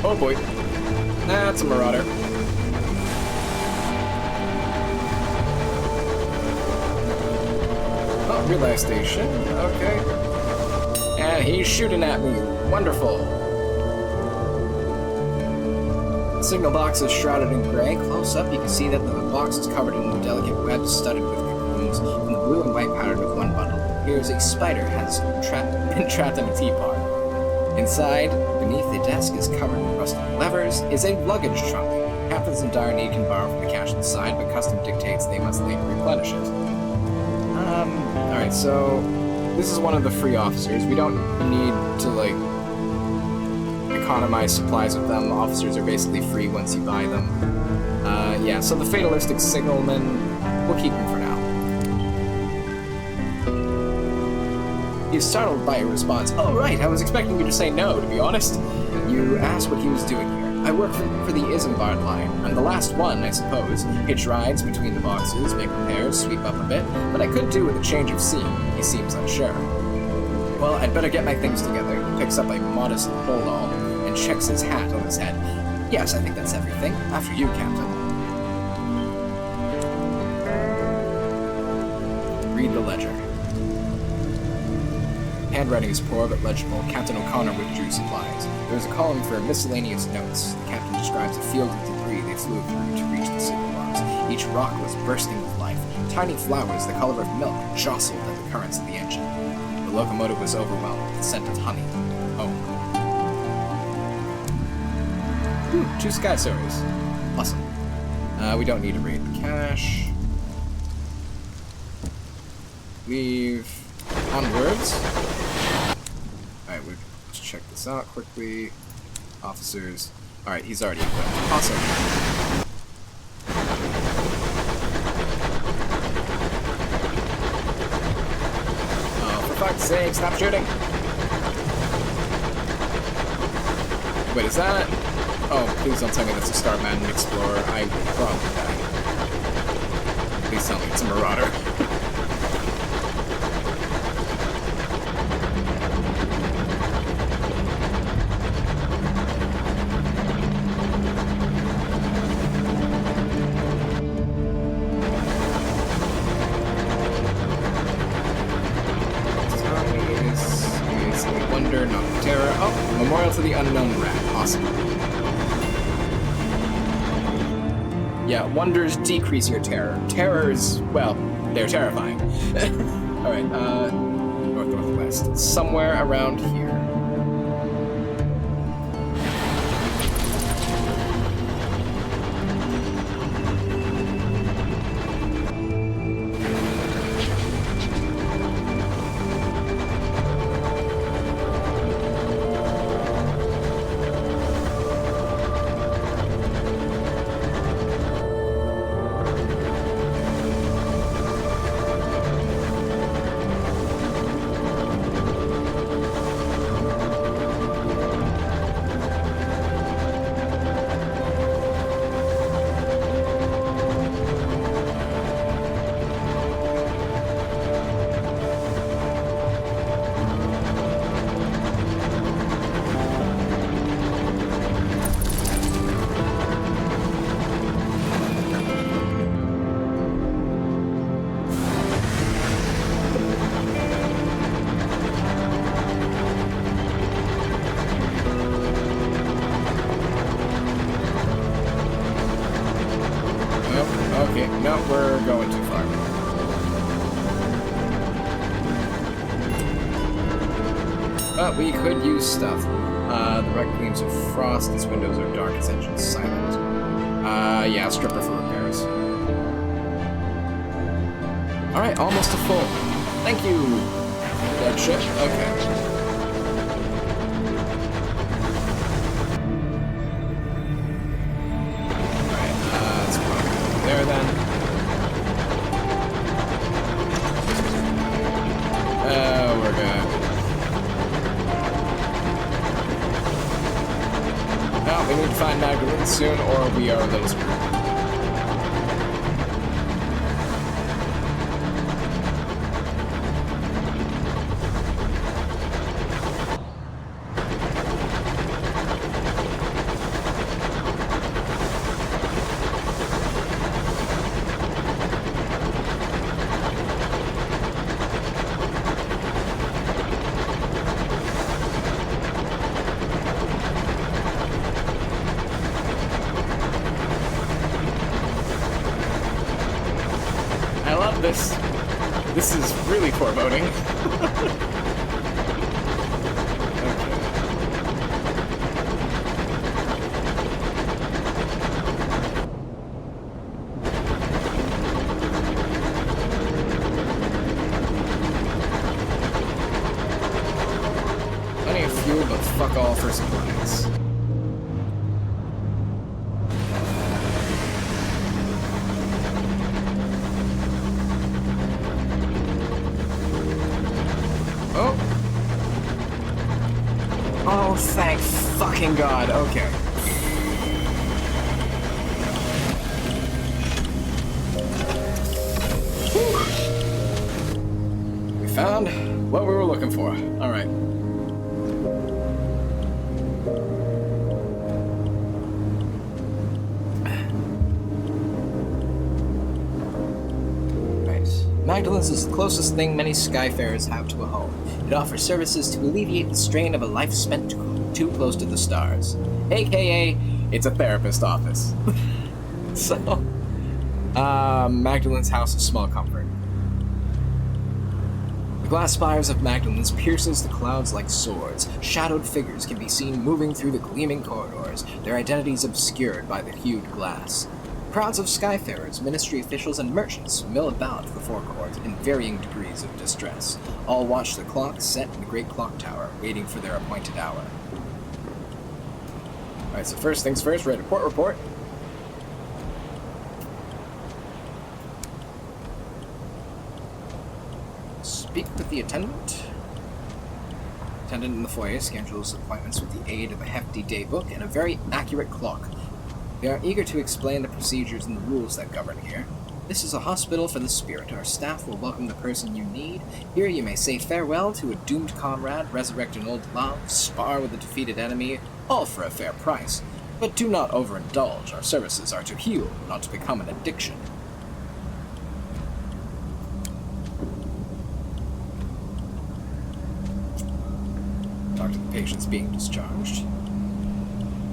Oh boy. That's a marauder. Oh, relay station. Okay. And he's shooting at me. Wonderful. The signal box is shrouded in gray. Close up, you can see that the box is covered in delicate webs studded with cocoons, and the blue and white pattern of one bundle appears a spider has been trapped in a teapot. Inside, beneath the desk is covered in rusted levers, is a luggage trunk. Captains in dire need can borrow from the cash inside, but custom dictates they must later replenish it. Alright, so this is one of the free officers. We don't need to, like, economize supplies with them. Officers are basically free once you buy them. Yeah, so the fatalistic signalman, we'll keep him for now. He's startled by your response. Oh, right, I was expecting you to say no, to be honest. You asked what he was doing here. I work for the Isambard line. I'm the last one, I suppose. Hitch rides between the boxes, make repairs, sweep up a bit, but I could do with a change of scene. He seems unsure. Well, I'd better get my things together. He picks up a modest hold-all and checks his hat on his head. Yes, I think that's everything. After you, Captain. Read the ledger. Handwriting is poor but legible. Captain O'Connor withdrew supplies. There is a column for miscellaneous notes. The captain describes a field of debris they flew through to reach the signal box. Each rock was bursting with life. Tiny flowers the color of milk jostled at the currents of the engine. The locomotive was overwhelmed with the scent of honey. Oh. 2 sky stories. Awesome. We don't need to raid the cache. Leave. Onwards. Alright, let's check this out quickly. Officers. Alright, he's already equipped. Awesome. Oh, for fuck's sake, stop shooting! Wait, is that... Oh, please don't tell me that's a Starman Explorer. I will probably die. Please tell me it's a Marauder. To the unknown rat. Awesome. Yeah, wonders decrease your terror. Terrors, well, they're terrifying. Alright, northwest. Somewhere around here. But we could use stuff. The red gleams of frost, its windows are dark, its engines silent. Yeah, stripper for repairs. Alright, almost a full. Thank you, dead ship. Okay. Alright, let's probably go there then. We're good. Well, we need to find Magdalene soon, or we are a little screwed. This is really foreboding. Plenty of fuel, but fuck all for supplies. Oh, thank fucking God. Okay. Whew. We found what we were looking for. All right. Magdalen's is the closest thing many Skyfarers have to a home. It offers services to alleviate the strain of a life spent too close to the stars. AKA, it's a therapist office. So, Magdalen's house is small comfort. The glass spires of Magdalen's pierces the clouds like swords. Shadowed figures can be seen moving through the gleaming corridors, their identities obscured by the hued glass. Crowds of Skyfarers, ministry officials, and merchants mill about the forecourt in varying degrees of distress. All watch the clock set in the great clock tower, waiting for their appointed hour. Alright, so first things first, ready to report. Speak with the attendant. Attendant in the foyer schedules appointments with the aid of a hefty daybook and a very accurate clock. They are eager to explain the procedures and the rules that govern here. This is a hospital for the spirit. Our staff will welcome the person you need. Here you may say farewell to a doomed comrade, resurrect an old love, spar with a defeated enemy, all for a fair price. But do not overindulge. Our services are to heal, not to become an addiction. Talk to the patients being discharged.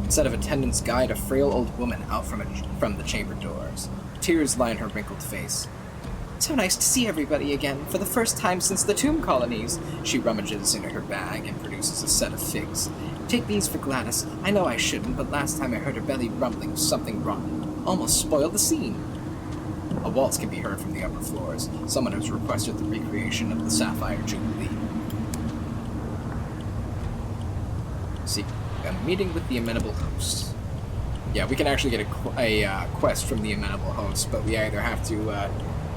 Instead of attendants guide a frail old woman out from the chamber doors. Tears line her wrinkled face. So nice to see everybody again, for the first time since the tomb colonies. She rummages into her bag and produces a set of figs. Take these for Gladys. I know I shouldn't, but last time I heard her belly rumbling something rotten. Almost spoiled the scene. A waltz can be heard from the upper floors. Someone has requested the recreation of the Sapphire Jubilee. See. A meeting with the amenable host. Yeah, we can actually get a quest from the amenable host, but we either have to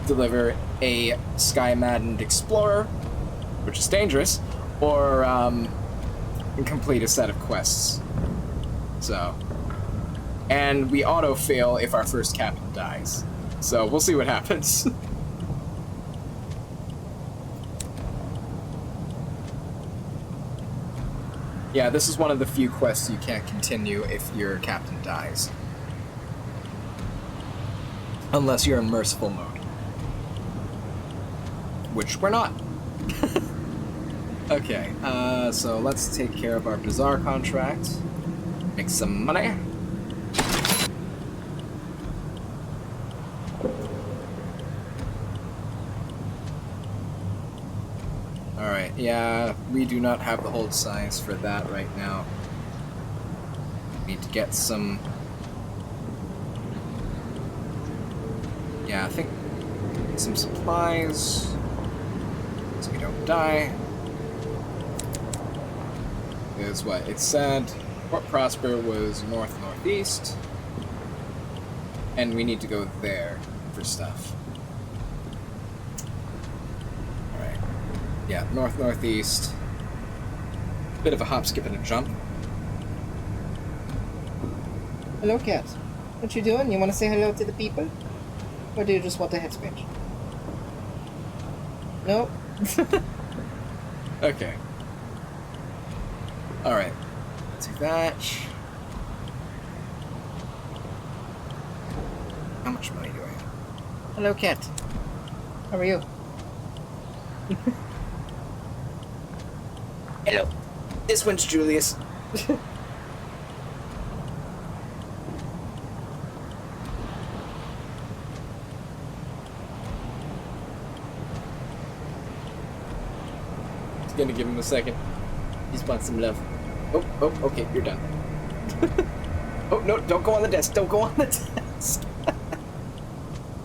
deliver a sky-maddened explorer, which is dangerous, or complete a set of quests. So, and we auto-fail if our first captain dies. So we'll see what happens. Yeah, this is one of the few quests you can't continue if your captain dies. Unless you're in merciful mode. Which we're not. Okay, so let's take care of our Bazaar contract. Make some money. Alright, yeah, we do not have the hold size for that right now. Need to get some... Yeah, I think some supplies so we don't die. Is what it said. Port Prosper was north-northeast. And we need to go there for stuff. Alright. Yeah, north-northeast. Bit of a hop, skip, and a jump. Hello, cat. What you doing? You want to say hello to the people? Or do you just want a head scratch? No? Okay. Alright. Let's do that. How much money do I have? Hello, cat. How are you? Hello. This one's Julius. Just gonna give him a second. He's wants some love. Oh, okay, you're done. Oh, no, don't go on the desk. Don't go on the desk.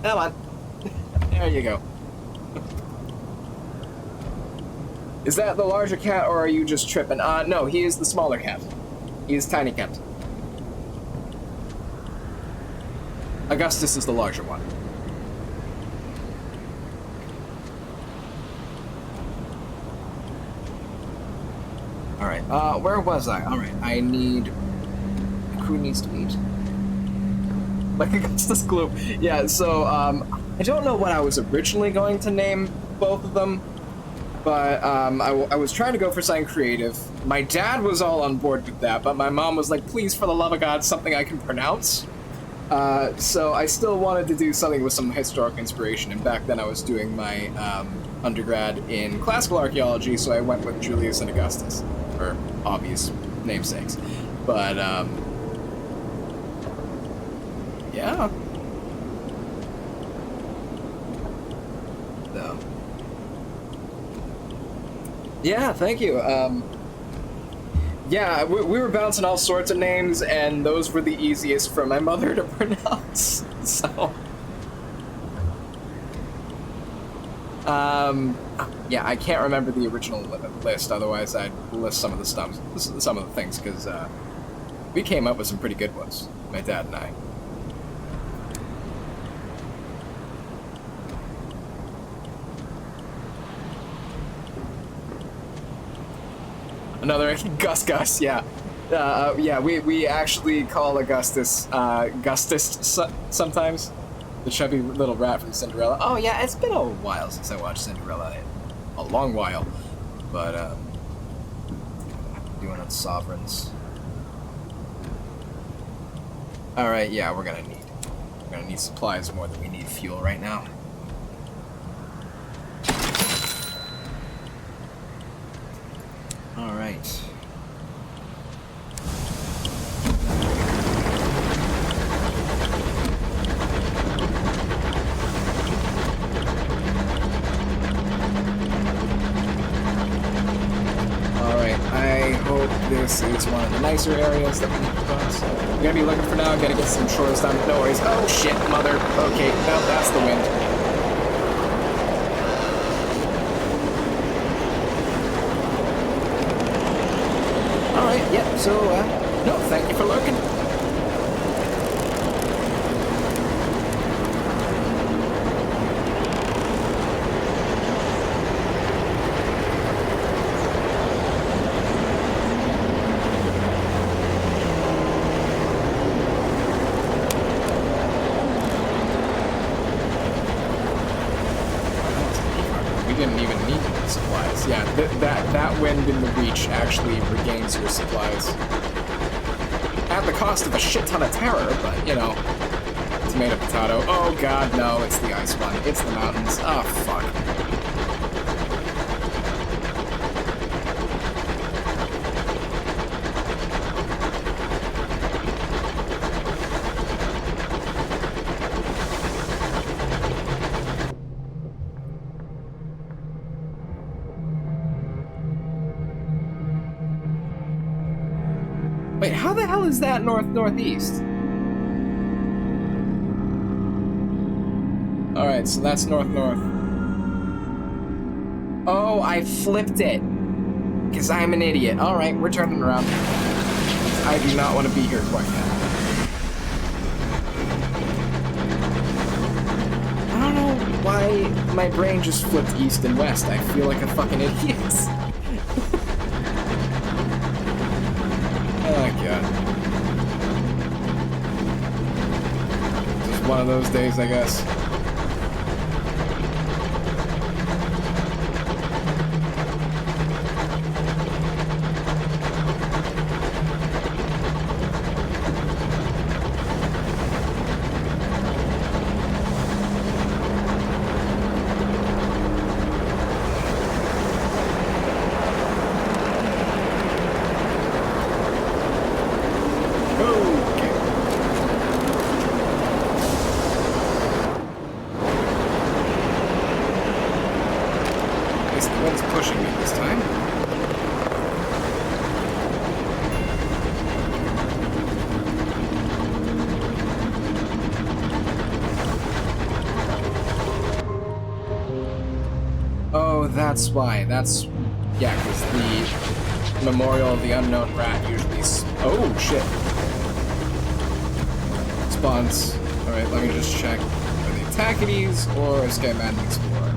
Come on. There you go. Is that the larger cat, or are you just tripping? No, he is the smaller cat. He is tiny cat. Augustus is the larger one. Alright, where was I? Alright, I need... The crew needs to eat. Like Augustus Gloop. Yeah, so, I don't know what I was originally going to name both of them, but, I was trying to go for something creative. My dad was all on board with that, but my mom was like, please, for the love of God, something I can pronounce. So I still wanted to do something with some historic inspiration, and back then I was doing my, undergrad in classical archaeology, so I went with Julius and Augustus, for obvious namesakes. But, yeah. So. Yeah, thank you. Yeah, we were bouncing all sorts of names, and those were the easiest for my mother to pronounce, so... yeah, I can't remember the original list, otherwise I'd list some of the things, because, we came up with some pretty good ones, my dad and I. Another Gus, yeah. Yeah, we actually call Augustus, Gustus sometimes. The chubby little rat from Cinderella. Oh yeah, it's been a while since I watched Cinderella. A long while. But, doing on sovereigns. Alright, yeah, we're gonna need supplies more than we need fuel right now. Alright. I hope this is one of the nicer areas that we need to cross. I'm gonna be looking for now, gotta get some shores done. No worries. Oh shit, mother. Okay, no, that's the wind. Alright, yep, so, no, thank you for lurking. Yeah, that wind in the reach actually regains your supplies. At the cost of a shit ton of terror, but, you know, tomato potato. Oh god, no, it's the ice one. It's the mountains. Oh, fuck. Wait, how the hell is that north-northeast? Alright, so that's north-north. Oh, I flipped it. Because I'm an idiot. Alright, we're turning around. I do not want to be here quite yet. I don't know why my brain just flipped east and west. I feel like a fucking idiot. Oh, God. Just one of those days, I guess. That's why. That's... yeah, because the Memorial of the Unknown Rat usually... oh, shit. Spawns. Alright, let me just check. Are they Tackities or Skyman Explorer?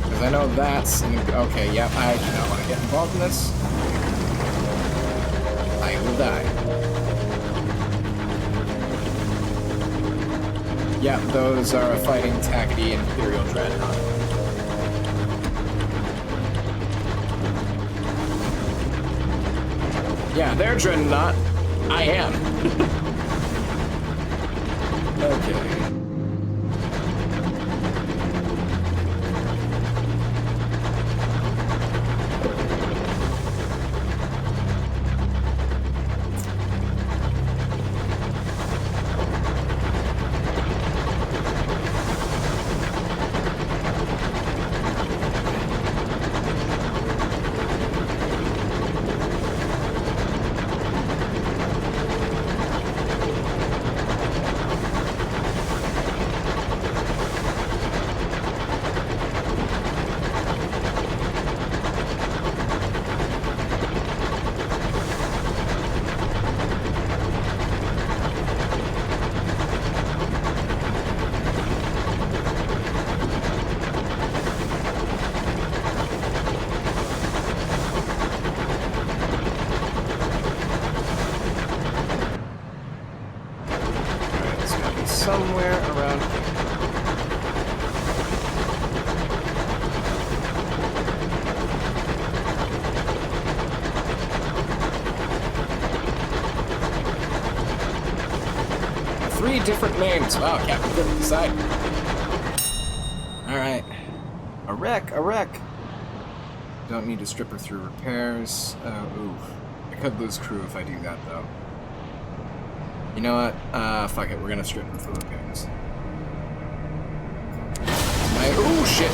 Because I know that's... okay, yep, I do not want to get involved in this. I will die. Yeah, those are a fighting Tackety Imperial Dreadnought. Yeah, they're Dreadnought. I am. Okay. Somewhere around here. Three different names. Wow, Captain couldn't decide. Alright. A wreck, a wreck. Don't need to strip her through repairs. Ooh. I could lose crew if I do that, though. You know what? Fuck it. We're gonna strip them for repairs. Oh shit!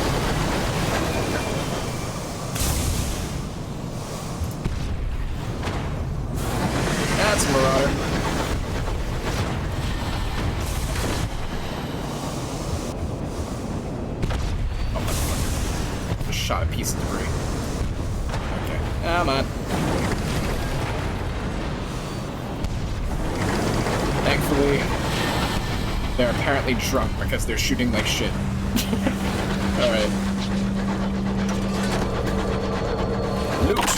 That's a Marauder. Oh my fuck. Just shot a piece of debris. Okay. Come on. Thankfully, they're apparently drunk because they're shooting like shit. Alright. Loot!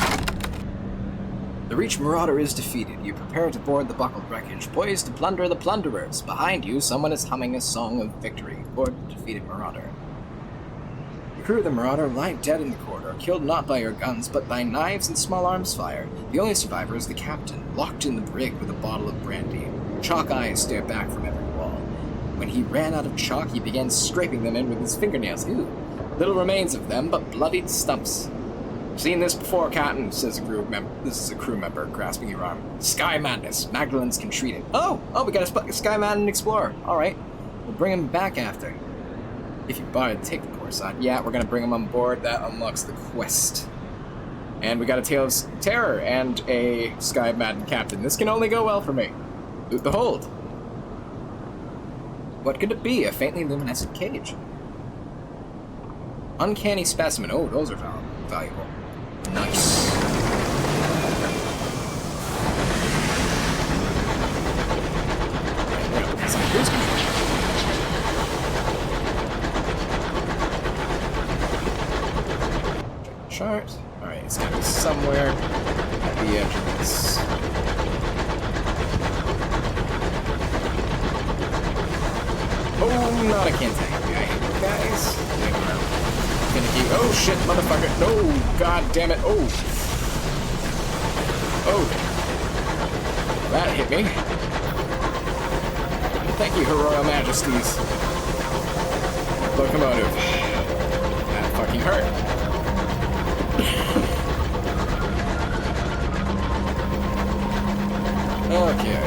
The Reach Marauder is defeated. You prepare to board the buckled wreckage, poised to plunder the plunderers. Behind you, someone is humming a song of victory. Board the defeated Marauder. The crew of the Marauder lie dead in the corridor, killed not by your guns, but by knives and small arms fire. The only survivor is the captain, locked in the brig with a bottle of brandy. Chalk eyes stare back from every wall. When he ran out of chalk, he began scraping them in with his fingernails. Ooh, little remains of them, but bloodied stumps. Seen this before, Captain, says a crew member. This is a crew member grasping your arm. Sky Madness. Magdalens can treat it. Oh, we got a Sky Madden Explorer. All right, we'll bring him back after. If you bother to take the poor side, yeah, we're gonna bring him on board. That unlocks the quest. And we got a Tale of Terror and a Sky Madden Captain. This can only go well for me. Loot the hold. What could it be? A faintly luminescent cage. Uncanny specimen. Oh, those are valuable. Nice. Chart. Alright, it's gotta be somewhere at the edge of this. Oh, not a cantank. I hate you guys. Finicky. Oh shit, motherfucker. No, god damn it. Oh. Oh. That hit me. Thank you, Her Royal Majesties. Locomotive. That fucking hurt. Okay.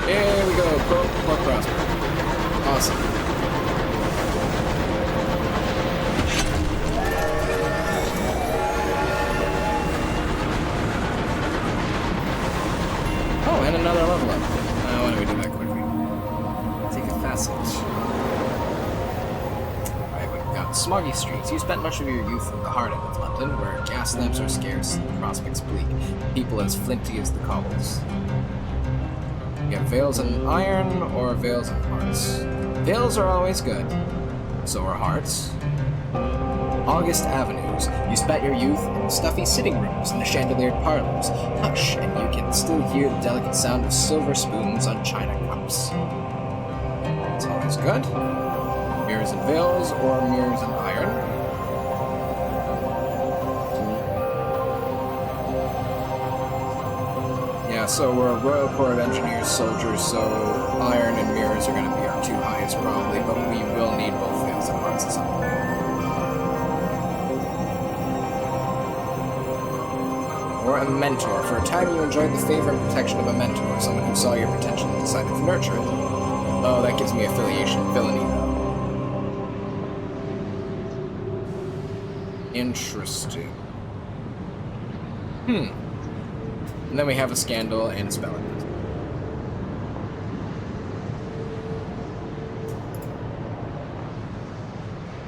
Here we go. More prosper. Awesome. Oh, and another level up. Why don't we do that quickly? Take a facet. Smoggy streets. You spent much of your youth in the heart of London, where gas lamps are scarce and the prospects bleak, people as flinty as the cobbles. You have veils and iron or veils and hearts. Veils are always good. So are hearts. August avenues. You spent your youth in stuffy sitting rooms and the chandeliered parlors. Hush, and you can still hear the delicate sound of silver spoons on china cups. It's always good. Mirrors and veils, or mirrors and iron. Yeah, so we're a Royal Corps of Engineers soldiers, so iron and mirrors are going to be our two highest probably, but we will need both veils and hearts at some point. Or a mentor. For a time you enjoyed the favor and protection of a mentor, someone who saw your potential and decided to nurture it. Oh, that gives me affiliation villainy, though. Interesting. And then we have a scandal and a spell.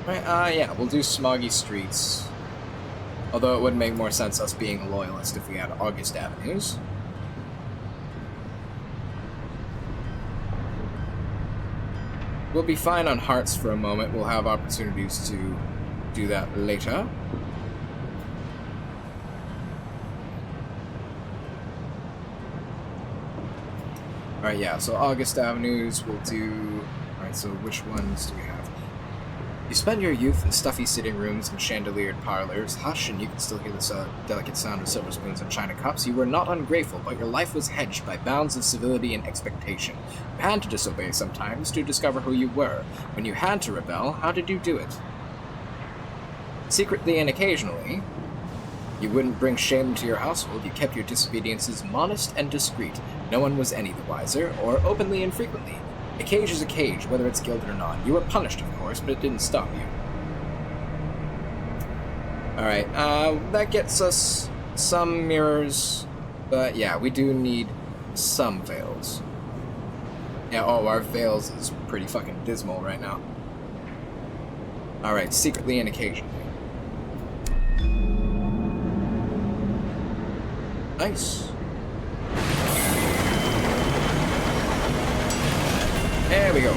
Right, yeah, we'll do Smoggy Streets. Although it would make more sense us being a loyalist if we had August Avenues. We'll be fine on hearts for a moment. We'll have opportunities to do that later. Alright, yeah, so August Avenues we'll do... Alright, so which ones do we have? You spend your youth in stuffy sitting rooms and chandeliered parlors. Hush, and you can still hear the delicate sound of silver spoons and china cups. You were not ungrateful, but your life was hedged by bounds of civility and expectation. You had to disobey sometimes to discover who you were. When you had to rebel, how did you do it? Secretly and occasionally. You wouldn't bring shame into your household. You kept your disobediences modest and discreet. No one was any the wiser, or openly and frequently. A cage is a cage, whether it's gilded or not. You were punished, of course, but it didn't stop you. Alright, that gets us some mirrors, but yeah, we do need some veils. Yeah, oh, our veils is pretty fucking dismal right now. Alright, secretly and occasionally. Nice. There we go.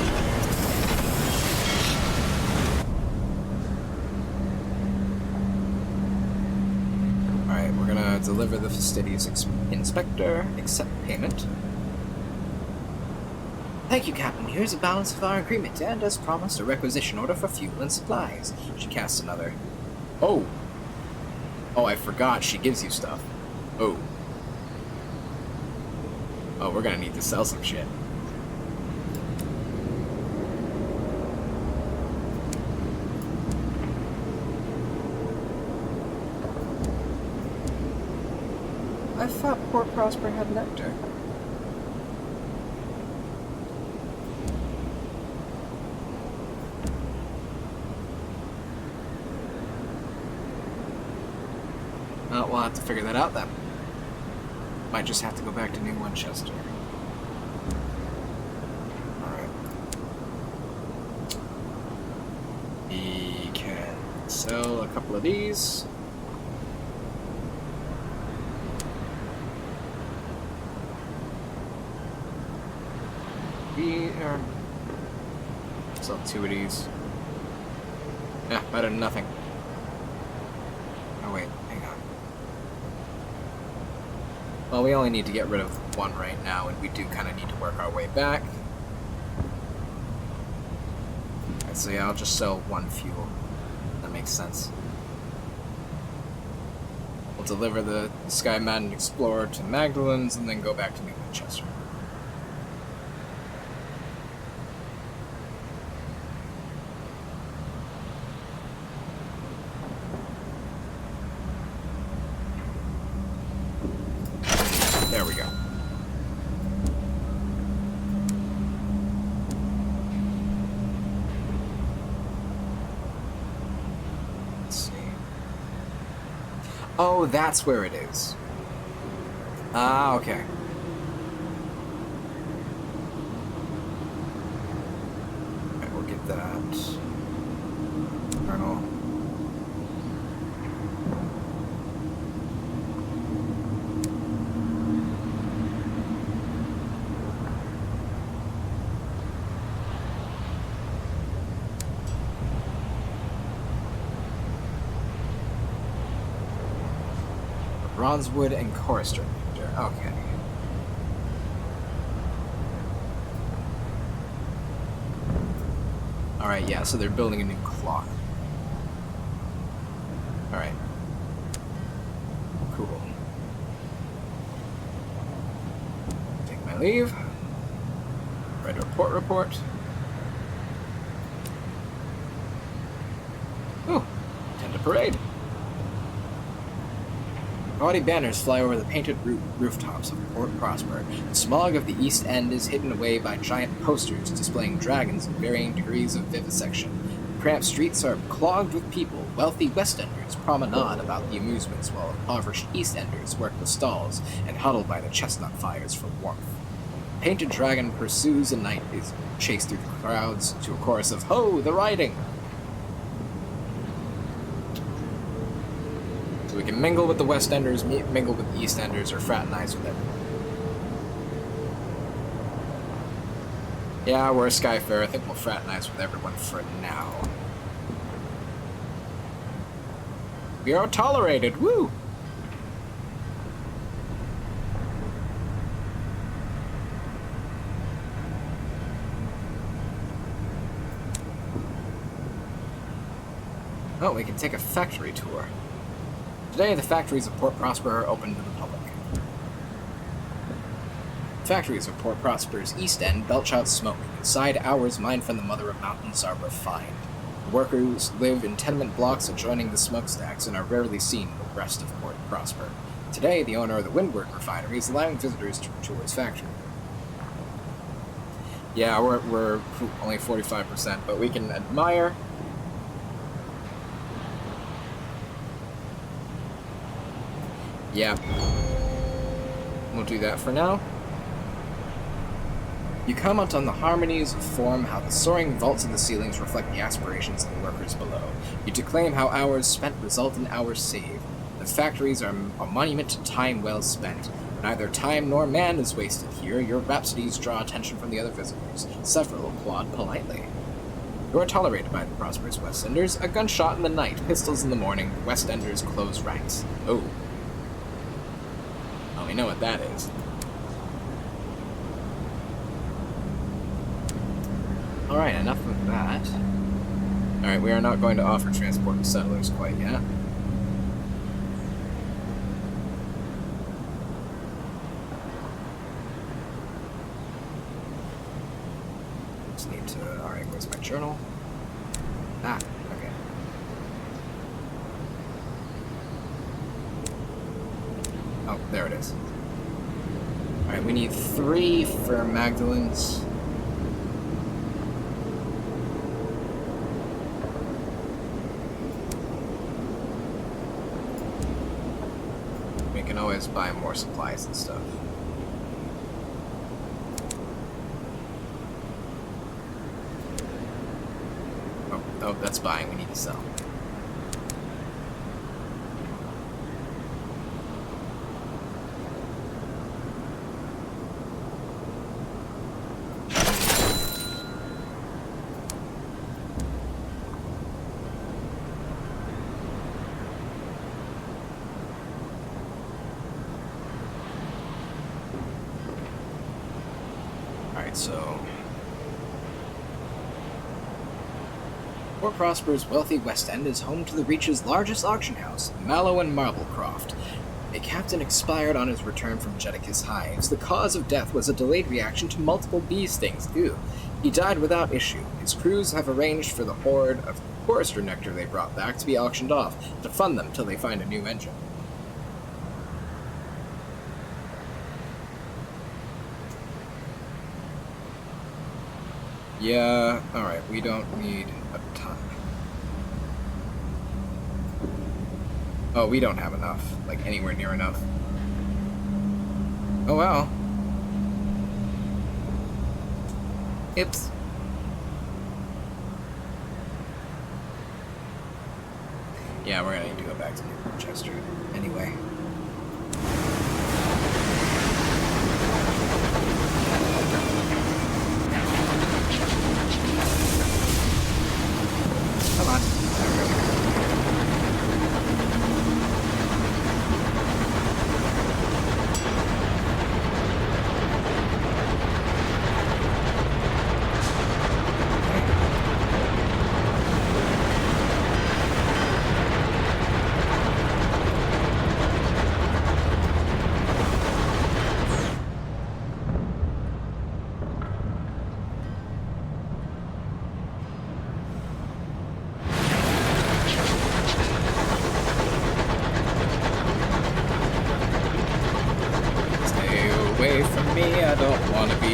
Alright, we're gonna deliver the fastidious inspector, accept payment. Thank you, Captain. Here's a balance of our agreement, and as promised, a requisition order for fuel and supplies. She casts another. Oh! Oh, I forgot. She gives you stuff. Oh. Oh, we're gonna need to sell some shit. I thought Port Prosper had nectar. we'll have to figure that out then. Might just have to go back to New Winchester. Alright. We can sell a couple of these. Sell 2 of these. Yeah, better than nothing. Oh wait, hang on. Well, we only need to get rid of 1 right now, and we do kind of need to work our way back. Alright, so yeah, I'll just sell 1 fuel. That makes sense. We'll deliver the Sky Madden Explorer to Magdalene's, and then go back to New Winchester. There we go. Let's see. Oh, that's where it is. Ah, okay. Alright, we'll get that. Colonel. Bronzewood and Chorister. Okay. Alright, yeah, so they're building a new clock. Alright. Cool. Take my leave. Write a report. Ooh, attend a parade. Gaudy banners fly over the painted rooftops of Port Prosper. The smog of the East End is hidden away by giant posters displaying dragons in varying degrees of vivisection. Cramped streets are clogged with people. Wealthy West Enders promenade about the amusements, while impoverished East Enders work the stalls and huddle by the chestnut fires for warmth. A painted dragon pursues a knight is chased through the crowds to a chorus of "Ho, the riding!" We can mingle with the West Enders, mingle with the East Enders, or fraternize with everyone. Yeah, we're a Skyfarer. I think we'll fraternize with everyone for now. We are tolerated, woo! Oh, we can take a factory tour. Today, the factories of Port Prosper are open to the public. Factories of Port Prosper's East End belch out smoke. Inside, hours mined from the Mother of Mountains are refined. The workers live in tenement blocks adjoining the smokestacks and are rarely seen in the rest of Port Prosper. Today, the owner of the Windward Refinery is allowing visitors to tour his factory. Yeah, we're only 45%, but we can admire. Yeah, we'll do that for now. You comment on the harmonies of form, how the soaring vaults of the ceilings reflect the aspirations of the workers below. You declaim how hours spent result in hours saved. The factories are a monument to time well spent. Neither time nor man is wasted here. Your rhapsodies draw attention from the other visitors. Several applaud politely. You are tolerated by the prosperous West Enders. A gunshot in the night, pistols in the morning. The West Enders close ranks. Oh. We know what that is. Alright, enough of that. Alright, we are not going to offer transport to settlers quite yet. Just need to... Alright, where's my journal? Ah, okay. Oh, there it is. Alright, we need 3 for Magdalene's. always buy more supplies and stuff. Oh, that's buying. We need to sell. So, Port Prosper's wealthy West End is home to the Reach's largest auction house, Mallow and Marblecroft. A captain expired on his return from Jedicus Hives. The cause of death was a delayed reaction to multiple bee stings. Ew. He died without issue. His crews have arranged for the hoard of chorister nectar they brought back to be auctioned off, to fund them till they find a new engine. Yeah, alright, we don't need a ton. Oh, we don't have enough. Like, anywhere near enough. Oh well. Oops. Yeah, we're gonna need to go back to Chester anyway. Come on. There we go.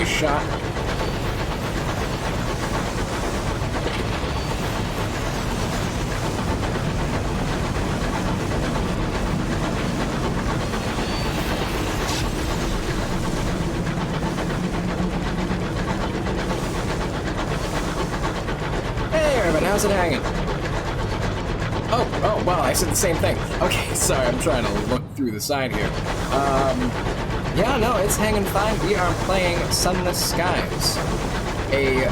Shot. Hey everybody, how's it hanging? Oh, wow, I said the same thing. Okay, sorry, I'm trying to look through the side here. Yeah, no, it's hanging fine. We are playing Sunless Skies, a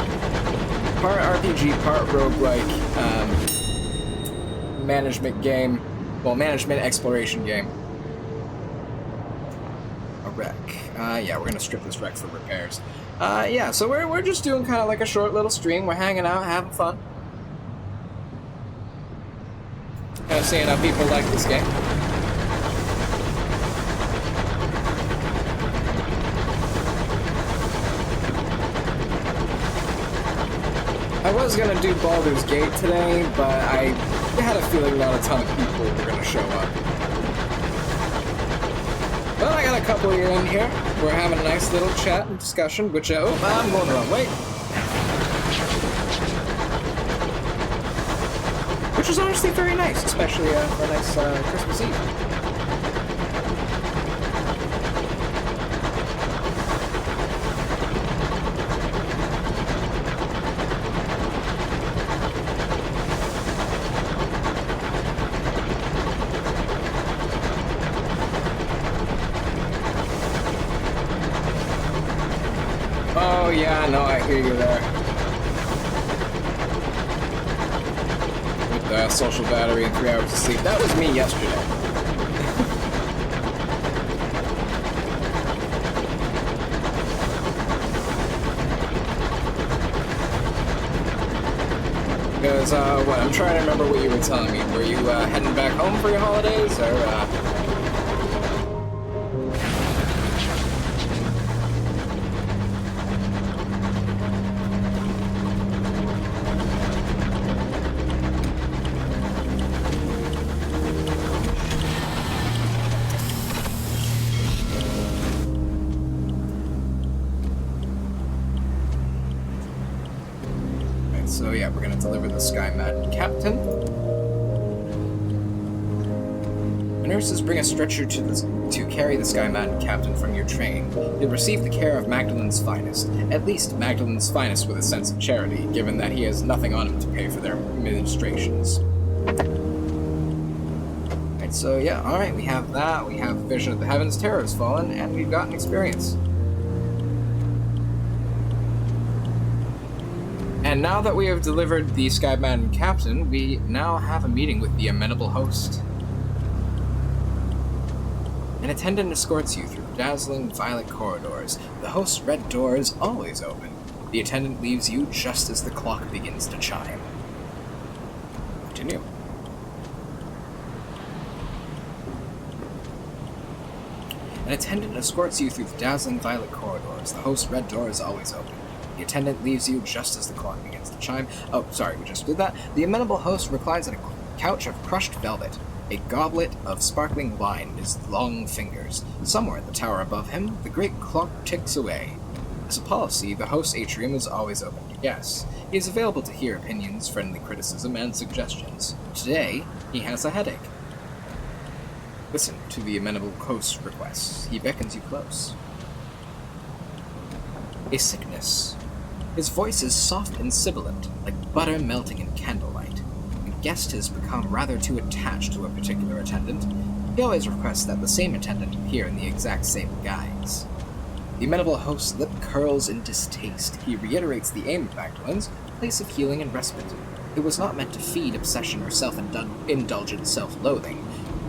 part RPG, part roguelike management game. Well, management exploration game. A wreck. Yeah, we're gonna strip this wreck for repairs. Yeah, so we're just doing kind of like a short little stream. We're hanging out, having fun. Kind of seeing how people like this game. I was gonna do Baldur's Gate today, but I had a feeling not a ton of people were gonna show up. But I got a couple of you in here. We're having a nice little chat and discussion, which, oh, I'm going the wrong way. Which was honestly very nice, especially for a nice Christmas Eve. Oh yeah, no, I hear you there. With the social battery and 3 hours of sleep. That was me yesterday. Because, what, I'm trying to remember what you were telling me. Were you, heading back home for your holidays, or, So yeah, we're gonna deliver the Sky Madden Captain. And nurses bring a stretcher to carry the Sky Mountain captain from your train, you'll receive the care of Magdalen's finest. At least Magdalen's finest with a sense of charity, given that he has nothing on him to pay for their ministrations. Right, so yeah, alright, we have that, we have Vision of the Heavens, Terror has Fallen, and we've got an experience. And now that we have delivered the Sky Mountain captain, we now have a meeting with the amenable host. An attendant escorts you through dazzling violet corridors. The host's red door is always open. The attendant leaves you just as the clock begins to chime. Continue. An attendant escorts you through the dazzling violet corridors. The host's red door is always open. The attendant leaves you just as the clock begins to chime. Oh, sorry, we just did that. The amenable host reclines on a couch of crushed velvet. A goblet of sparkling wine in his long fingers. Somewhere in the tower above him, the great clock ticks away. As a policy, the host's atrium is always open to guests. He is available to hear opinions, friendly criticism, and suggestions. Today, he has a headache. Listen to the amenable host's requests. He beckons you close. A sickness. His voice is soft and sibilant, like butter melting in candlelight. Guest has become rather too attached to a particular attendant. He always requests that the same attendant appear in the exact same guise. The amenable host's lip curls in distaste. He reiterates the aim of Magdalen's, place of healing and respite. It was not meant to feed obsession or self-indulgent self-loathing.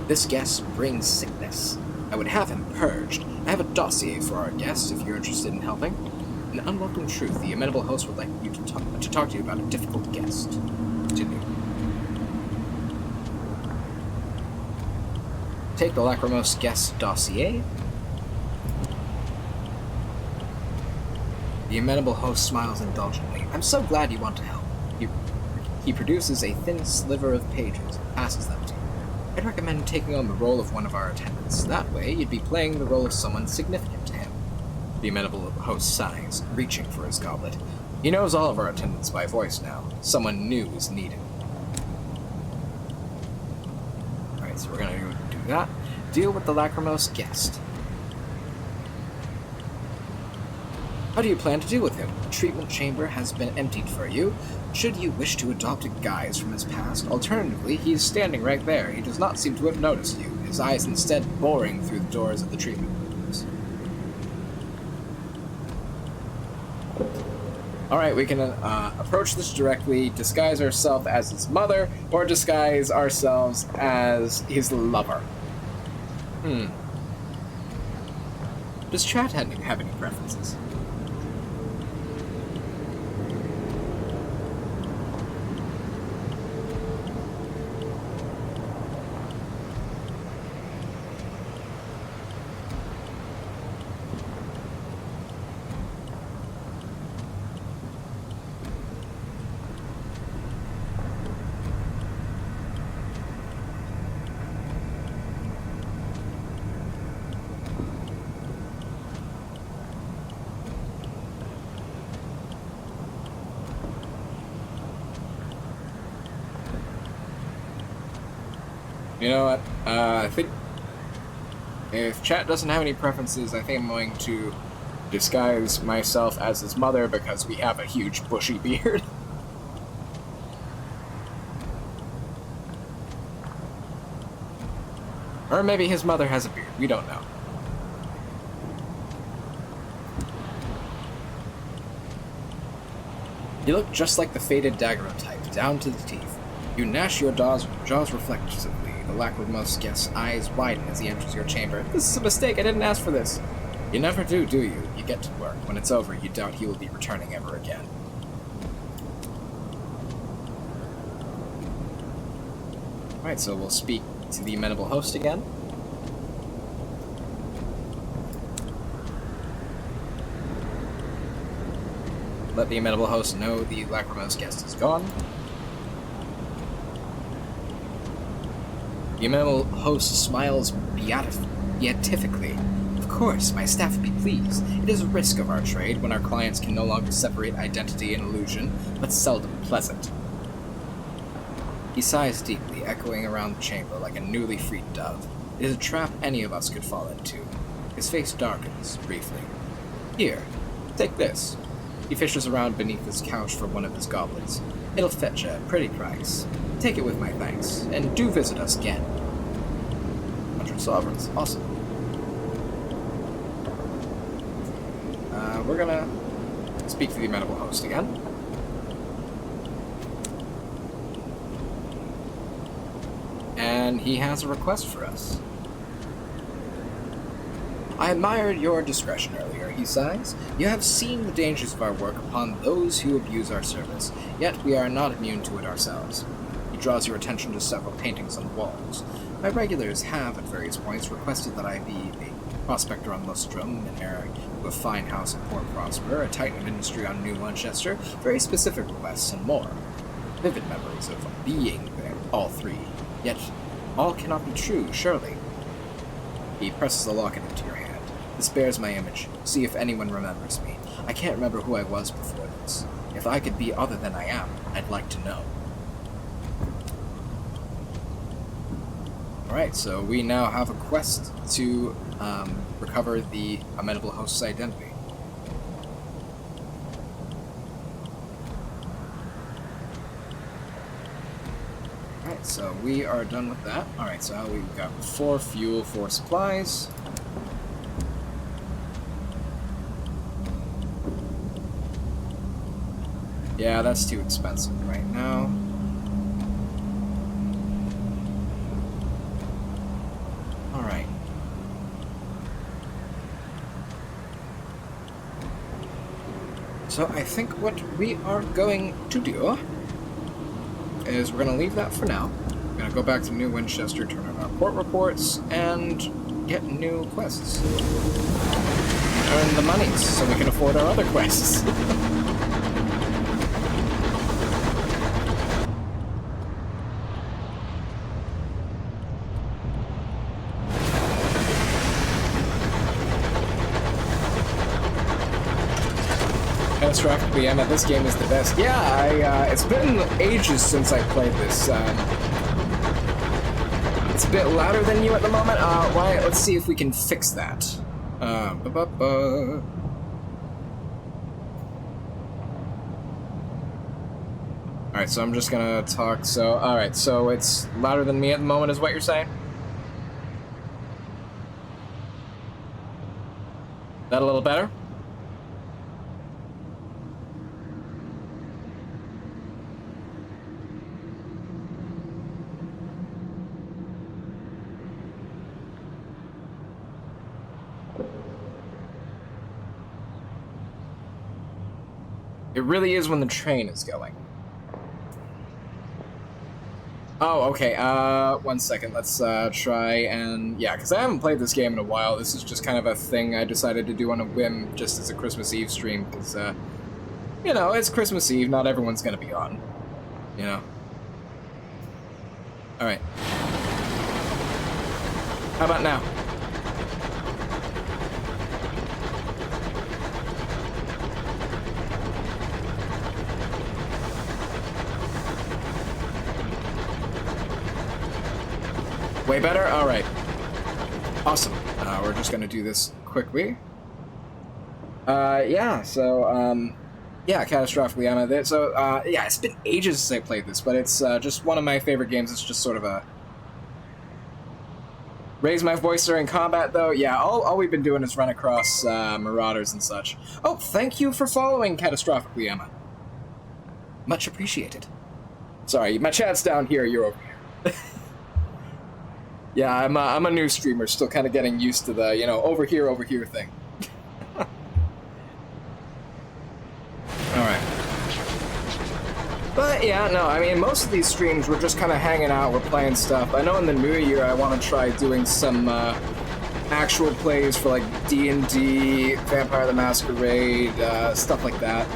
This guest brings sickness. I would have him purged. I have a dossier for our guest if you're interested in helping. An unwelcome truth, the amenable host would like you to talk to you about a difficult guest. Continue. Take the Lachrymose guest dossier. The amenable host smiles indulgently. I'm so glad you want to help. He produces a thin sliver of pages and passes them to you. I'd recommend taking on the role of one of our attendants. That way, you'd be playing the role of someone significant to him. The amenable host sighs, reaching for his goblet. He knows all of our attendants by voice now. Someone new is needed. Alright, so we're gonna do that. Deal with the Lachrymose guest. How do you plan to deal with him? The treatment chamber has been emptied for you. Should you wish to adopt a guise from his past, alternatively, he is standing right there. He does not seem to have noticed you, his eyes instead boring through the doors of the treatment rooms. Alright, we can approach this directly, disguise ourselves as his mother, or disguise ourselves as his lover. Does chat have any preferences? You know what? I think if chat doesn't have any preferences, I think I'm going to disguise myself as his mother because we have a huge bushy beard. Or maybe his mother has a beard. We don't know. You look just like the faded daguerreotype, down to the teeth. You gnash your jaws reflexively. The Lachrymose guest's eyes widen as he enters your chamber. This is a mistake, I didn't ask for this. You never do you? You get to work. When it's over, you doubt he will be returning ever again. Alright, so we'll speak to the amenable host again. Let the amenable host know the Lachrymose guest is gone. The amenable host smiles beatifically. Of course, my staff would be pleased. It is a risk of our trade when our clients can no longer separate identity and illusion, but seldom pleasant. He sighs deeply, echoing around the chamber like a newly freed dove. It is a trap any of us could fall into. His face darkens, briefly. Here, take this. He fishes around beneath his couch for one of his goblets. It'll fetch a pretty price. Take it with my thanks, and do visit us again. 100 sovereigns. Awesome. We're gonna speak to the amenable host again. And he has a request for us. I admired your discretion earlier, he sighs. You have seen the dangers of our work upon those who abuse our service, yet we are not immune to it ourselves. He draws your attention to several paintings on walls. My regulars have, at various points, requested that I be a prospector on Lustrum, an heir to a fine house in Port Prosper, a titan of industry on New Winchester, very specific requests, and more. Vivid memories of being there, all three. Yet, all cannot be true, surely. He presses the locket into your hand. This bears my image. See if anyone remembers me. I can't remember who I was before this. If I could be other than I am, I'd like to know. Alright, so we now have a quest to recover the amenable host's identity. Alright, so we are done with that. Alright, so we've got 4 fuel, 4 supplies. Yeah, that's too expensive right now. Alright. So I think what we are going to do is we're going to leave that for now. We're going to go back to New Winchester, turn in our port reports, and get new quests. Earn the monies so we can afford our other quests. Catastrophically, Emma, this game is the best. Yeah, it's been ages since I played this. It's a bit louder than you at the moment. Why? Let's see if we can fix that. Alright, so I'm just gonna talk, so... Alright, so it's louder than me at the moment is what you're saying? That a little better? It really is when the train is going. Oh, okay, 1 second, let's try and... Yeah, because I haven't played this game in a while. This is just kind of a thing I decided to do on a whim, just as a Christmas Eve stream, because, you know, it's Christmas Eve, not everyone's gonna be on, you know? Alright. How about now? Way better? Alright. Awesome. We're just gonna do this quickly. Yeah, so, yeah, catastrophically, I'm at it. So, yeah, it's been ages since I played this, but it's just one of my favorite games. It's just sort of a... Raise my voice during combat, though. Yeah, all we've been doing is run across marauders and such. Oh, thank you for following Catastrophically, Emma. Much appreciated. Sorry, my chat's down here, you're over here. Yeah, I'm a new streamer, still kind of getting used to the, you know, over here thing. Alright. But, yeah, no, I mean, most of these streams, we're just kind of hanging out, we're playing stuff. I know in the new year I want to try doing some actual plays for, like, D&D, Vampire the Masquerade, stuff like that.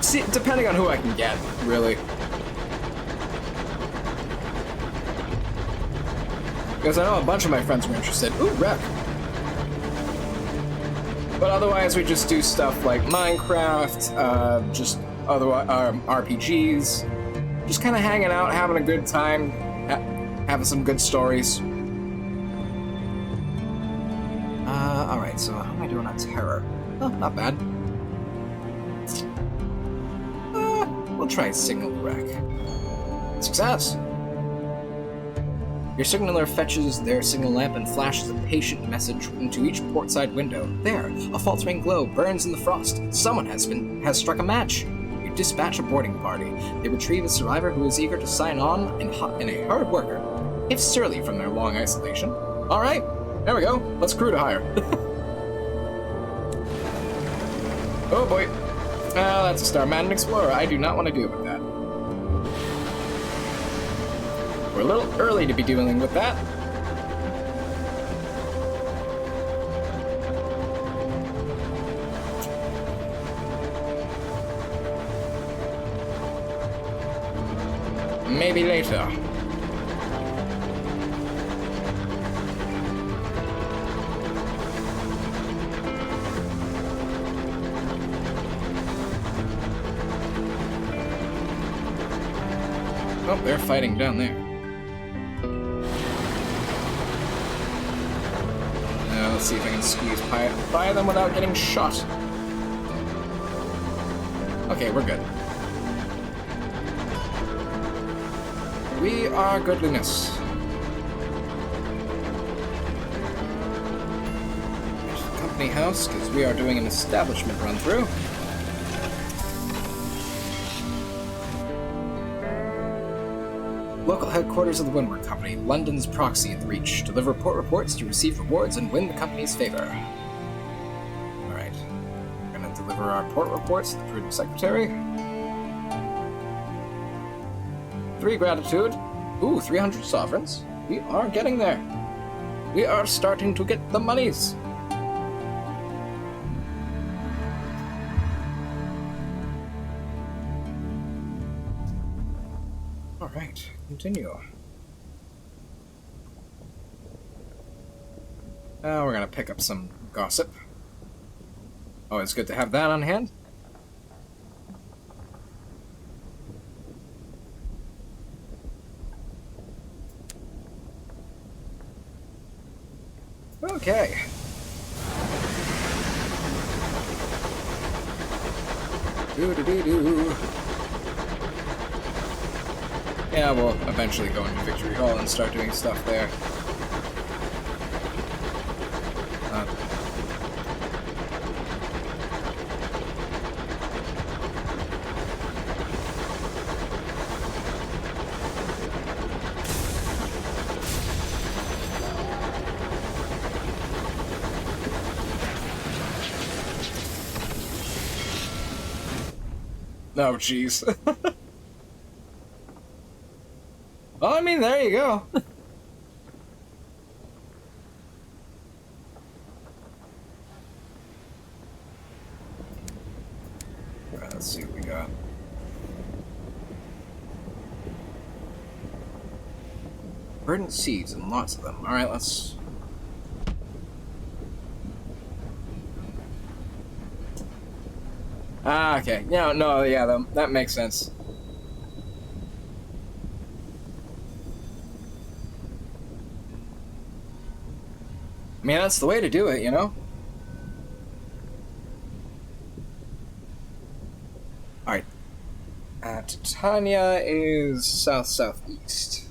See, depending on who I can get, really. Because I know a bunch of my friends were interested. Ooh, rep! But otherwise, we just do stuff like Minecraft, just other RPGs. Just kind of hanging out, having a good time, having some good stories. Alright, so how am I doing on terror? Oh, not bad. We'll try signal wreck. Success! Your signaler fetches their signal lamp and flashes a patient message into each portside window. There, a faltering glow burns in the frost. Someone has struck a match. You dispatch a boarding party. They retrieve a survivor who is eager to sign on and a hard worker, if surly from their long isolation. All right, there we go. Let's crew to hire. Oh boy. That's a Starman Explorer. I do not want to deal with that. We're a little early to be dealing with that. Maybe later. Oh, they're fighting down there. Let's see if I can squeeze by them without getting shot. Okay, we're good. We are goodliness. There's the company house, because we are doing an establishment run-through. Local headquarters of the Windward Company, London's proxy in reach. Deliver port reports to receive rewards and win the company's favor. Alright. We're gonna deliver our port reports to the prudent secretary. 3 gratitude. Ooh, 300 sovereigns. We are getting there. We are starting to get the monies. Alright, continue. Now we're gonna pick up some gossip. Oh, it's good to have that on hand. Okay. Do. Yeah, we'll eventually go into Victory Hall and start doing stuff there. Oh, jeez. Well, I mean, there you go. Alright, let's see what we got. Verdant seeds and lots of them. Alright, let's... Ah, okay. Yeah, no, yeah, that makes sense. I mean, that's the way to do it, you know? Alright. Titania is south-southeast.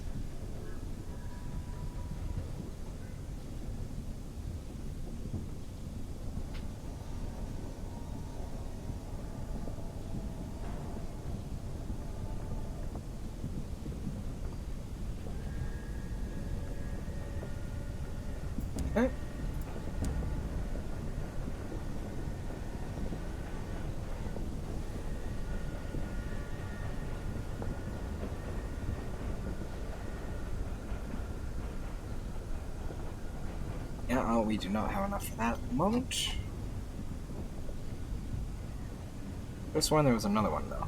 Okay. Yeah, we do not have enough for that at the moment. I sworn there was another one, though.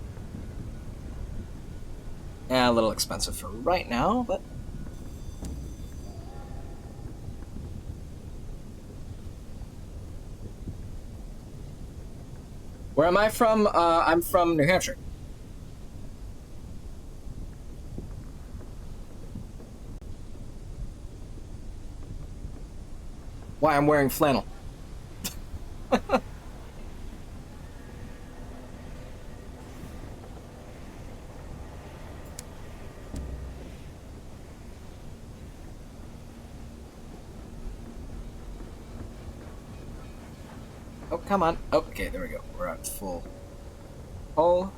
Yeah, a little expensive for right now, but... Where am I from? I'm from New Hampshire. Why I'm wearing flannel. Oh, come on. Oh, okay, there we go. We're at full hull.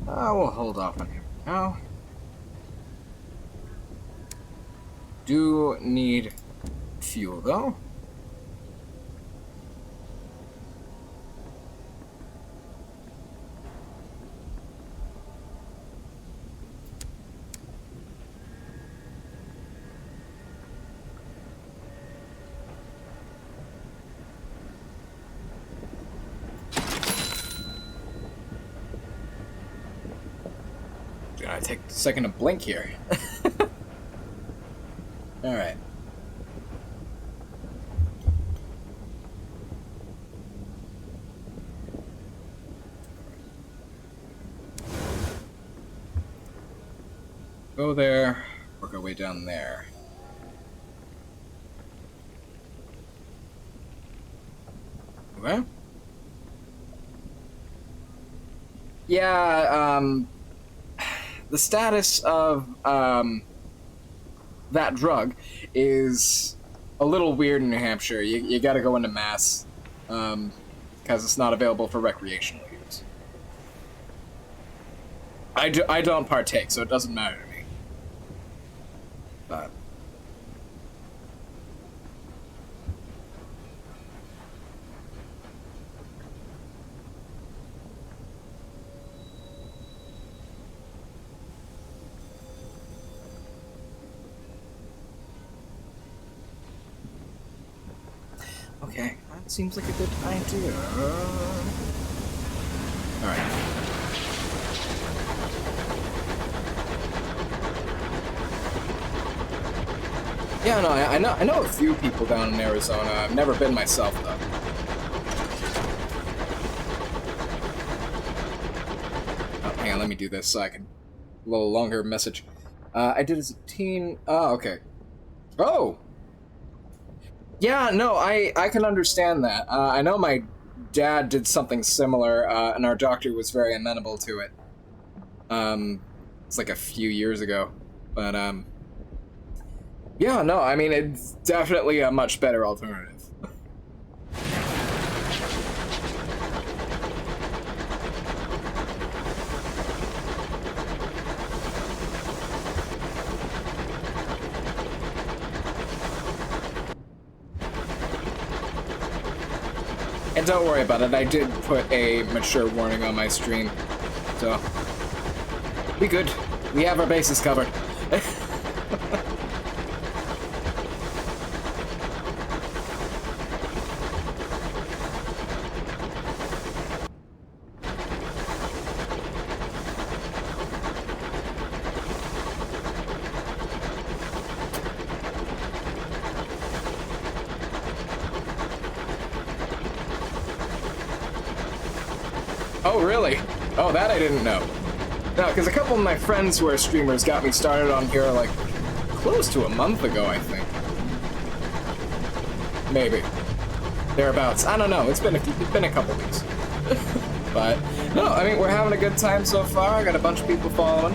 We'll hold off on him now. Do need fuel, though. Gonna take a second to blink here. Alright. Go there, work our way down there. Okay. Yeah, the status of that drug is a little weird in New Hampshire. You gotta go into mass, because it's not available for recreational use. I don't partake, so it doesn't matter to me. But okay, that seems like a good idea. Alright. Yeah, no, I know a few people down in Arizona. I've never been myself, though. Oh, hang on, let me do this so I can... A little longer message. I did as a teen... Oh, okay. Oh! Yeah, no, I can understand that. I know my dad did something similar, and our doctor was very amenable to it. It's like a few years ago. But, yeah, no, I mean, it's definitely a much better alternative. And don't worry about it, I did put a mature warning on my stream, so we good. We have our bases covered. Oh, really? Oh, that I didn't know. No, because a couple of my friends who are streamers got me started on here, like, close to a month ago, I think. Maybe. Thereabouts. I don't know. It's been a couple weeks. But, no, I mean, we're having a good time so far. I got a bunch of people following.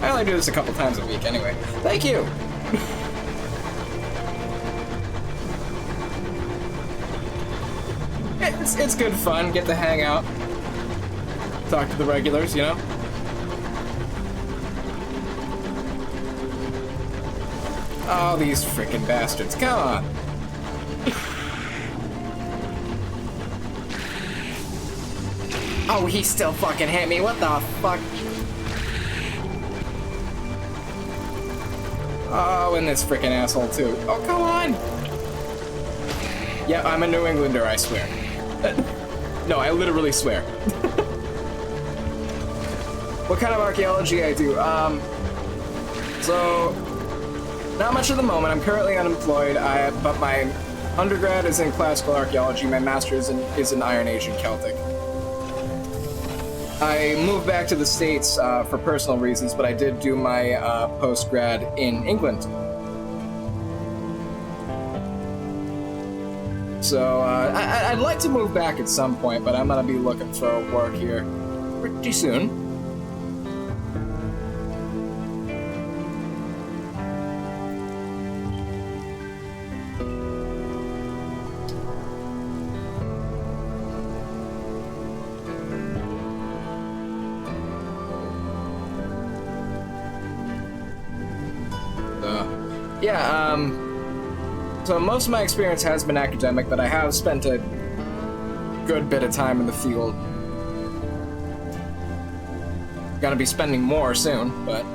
I only do this a couple times a week anyway. Thank you! It's good fun, get to hang out, talk to the regulars, you know? Oh, these frickin' bastards, come on! Oh, he still fucking hit me, what the fuck? Oh, and this frickin' asshole too. Oh, come on! Yeah, I'm a New Englander, I swear. No, I literally swear. What kind of archaeology I do? So, not much at the moment. I'm currently unemployed, but my Undergrad is in classical archaeology. My master's is in Iron Age and Celtic. I moved back to the States for personal reasons, but I did do my post-grad in England. So I'd like to move back at some point, but I'm gonna be looking for work here pretty soon. So most of my experience has been academic, but I have spent a good bit of time in the field. Gonna be spending more soon, but...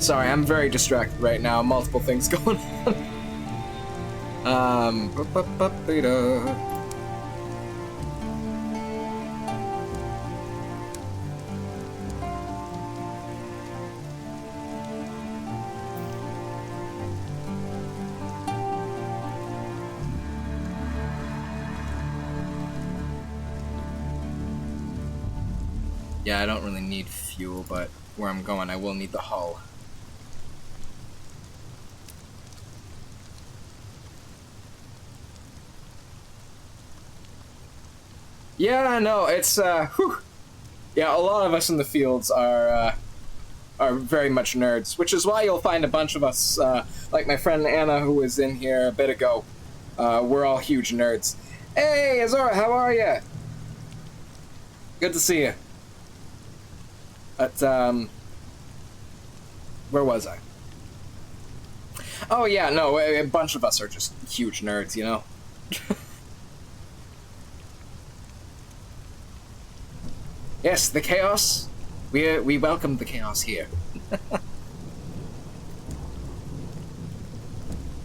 Sorry, I'm very distracted right now. Multiple things going on. Yeah, I don't really need fuel, but where I'm going, I will need the hull. Yeah, no, it's, whew. Yeah, a lot of us in the fields are very much nerds, which is why you'll find a bunch of us, like my friend Anna, who was in here a bit ago. We're all huge nerds. Hey, Azora, how are ya? Good to see you. But, where was I? Oh yeah, no, a bunch of us are just huge nerds, you know? Yes, the chaos. We welcome the chaos here.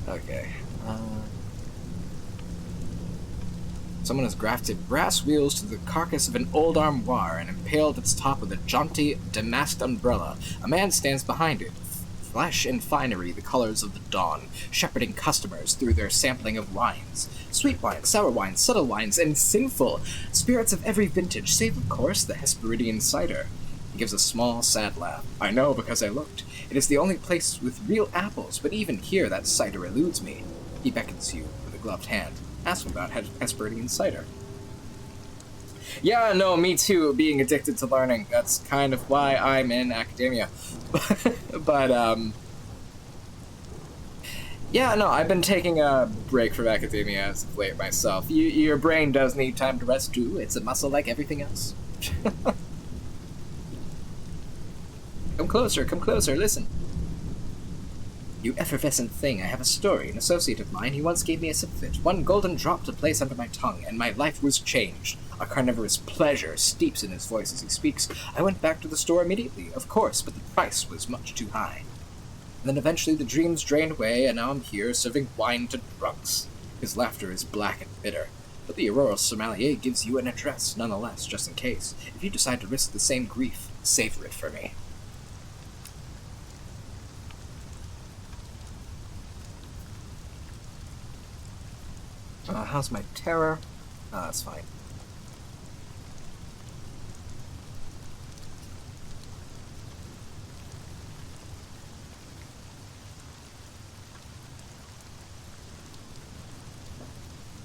Okay. Someone has grafted brass wheels to the carcass of an old armoire and impaled its top with a jaunty damask umbrella. A man stands behind it, flesh and finery the colors of the dawn, shepherding customers through their sampling of wines. Sweet wines, sour wines, subtle wines, and sinful spirits of every vintage, save, of course, the Hesperidian cider. He gives a small, sad laugh. I know, because I looked. It is the only place with real apples, but even here that cider eludes me. He beckons you with a gloved hand. Ask him about Hesperidian cider. Yeah, no, me too, being addicted to learning. That's kind of why I'm in academia. But, yeah, no, I've been taking a break from academia as of late myself. Your brain does need time to rest too. It's a muscle like everything else. Come closer, listen. You effervescent thing, I have a story. An associate of mine, he once gave me a sip of it, one golden drop to place under my tongue, and my life was changed. A carnivorous pleasure steeps in his voice as he speaks. I went back to the store immediately, of course, but the price was much too high. And then eventually the dreams drained away, and now I'm here serving wine to drunks. His laughter is black and bitter, but the Aurora Sommelier gives you an address, nonetheless, just in case. If you decide to risk the same grief, savor it for me. How's my terror? That's fine.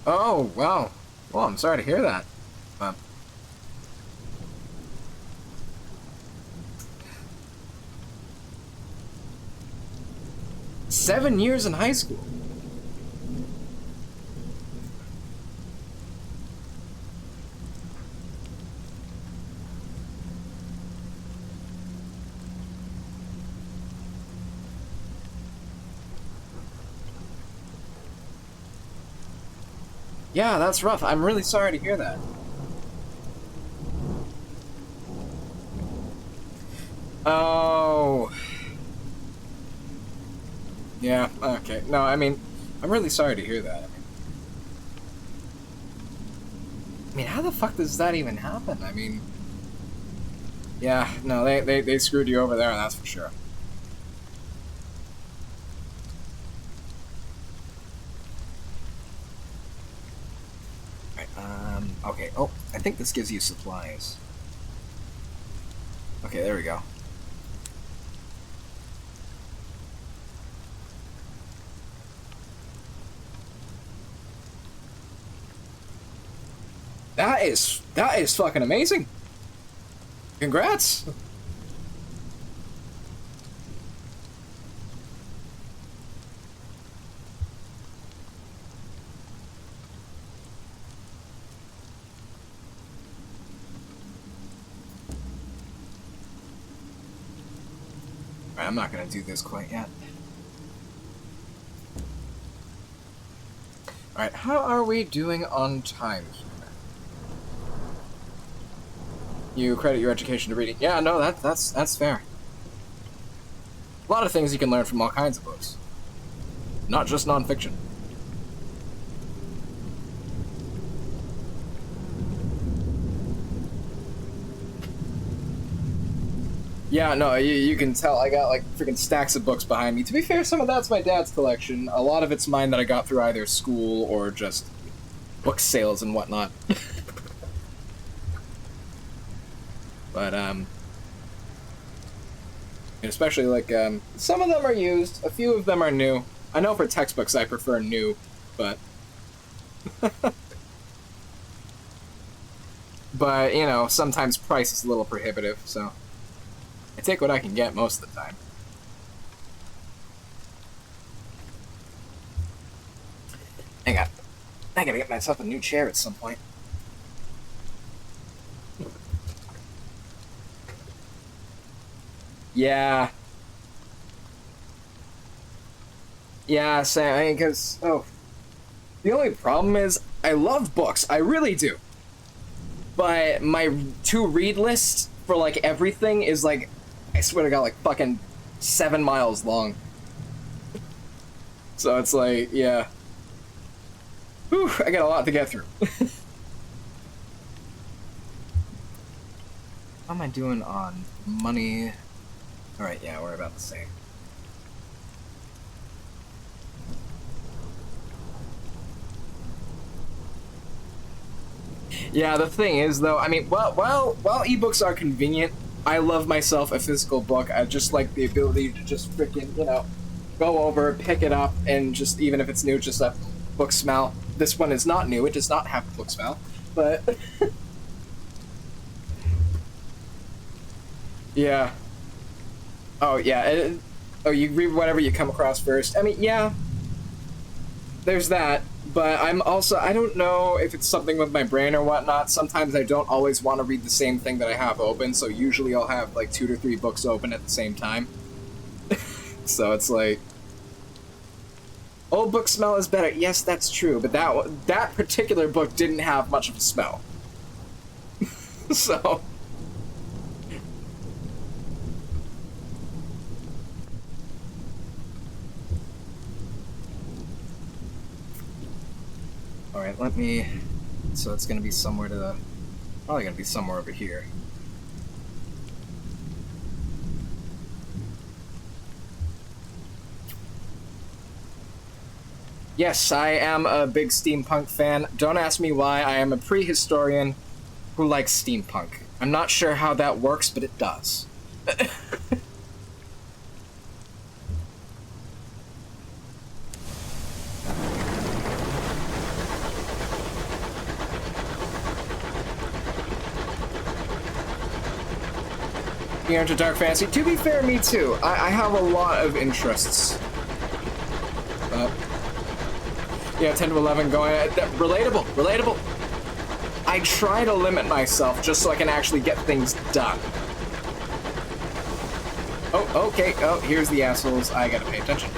Oh, wow. Well, I'm sorry to hear that. 7 years in high school. Yeah, that's rough. I'm really sorry to hear that. Oh. Yeah, okay. No, I mean, I'm really sorry to hear that. I mean, how the fuck does that even happen? I mean... Yeah, no, they screwed you over there, that's for sure. okay. Oh, I think this gives you supplies. Okay, there we go. That is fucking amazing. Congrats. Alright, I'm not gonna do this quite yet. Alright, how are we doing on time here? You credit your education to reading. Yeah, no, that's fair. A lot of things you can learn from all kinds of books. Not just nonfiction. Yeah, no, you can tell I got like freaking stacks of books behind me. To be fair, some of that's my dad's collection. A lot of it's mine that I got through either school or just book sales and whatnot. But, and especially like, some of them are used, a few of them are new. I know for textbooks I prefer new, but... But, you know, sometimes price is a little prohibitive, so... I take what I can get most of the time. Hang on. I gotta get myself a new chair at some point. Yeah. Yeah, Sam, I mean, because, oh. The only problem is, I love books. I really do. But my to-read list for, like, everything is, like, I swear to God, like, fucking 7 miles long. So it's like, yeah. Whew, I got a lot to get through. How am I doing on money? Alright, yeah, we're about the same. Yeah, the thing is, though, I mean, while ebooks are convenient, I love myself a physical book. I just like the ability to just freaking, you know, go over, pick it up, and just, even if it's new, just a book smell. This one is not new, it does not have a book smell, but... Yeah. Oh, yeah. Oh, you read whatever you come across first. I mean, yeah. There's that. But I'm also, I don't know if it's something with my brain or whatnot. Sometimes I don't always want to read the same thing that I have open, so usually I'll have like 2 to 3 books open at the same time. So it's like... Old book smell is better. Yes, that's true, but that particular book didn't have much of a smell. So... Alright, let me... So it's gonna be somewhere to the... Probably gonna be somewhere over here. Yes, I am a big steampunk fan. Don't ask me why, I am a prehistorian who likes steampunk. I'm not sure how that works, but it does. You're into dark fantasy? To be fair, me too. I have a lot of interests. Yeah, 10 to 11 going... relatable, relatable. I try to limit myself just so I can actually get things done. Oh, okay. Oh, here's the assholes. I gotta pay attention.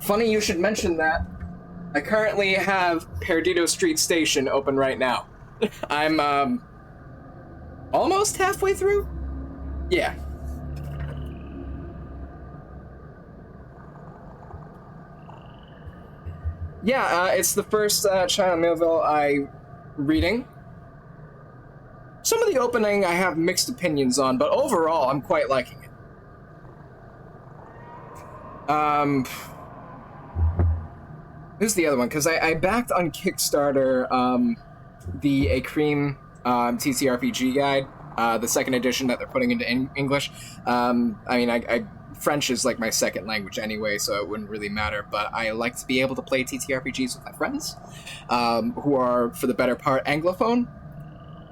Funny you should mention that. I currently have Perdido Street Station open right now. I'm, almost halfway through? Yeah. Yeah, it's the first China Millville reading. Some of the opening I have mixed opinions on, but overall I'm quite liking it. Who's the other one? Because I backed on Kickstarter the A Cream TTRPG guide, the second edition that they're putting into English. I mean, French is like my second language anyway, so it wouldn't really matter, but I like to be able to play TTRPGs with my friends, who are, for the better part, Anglophone.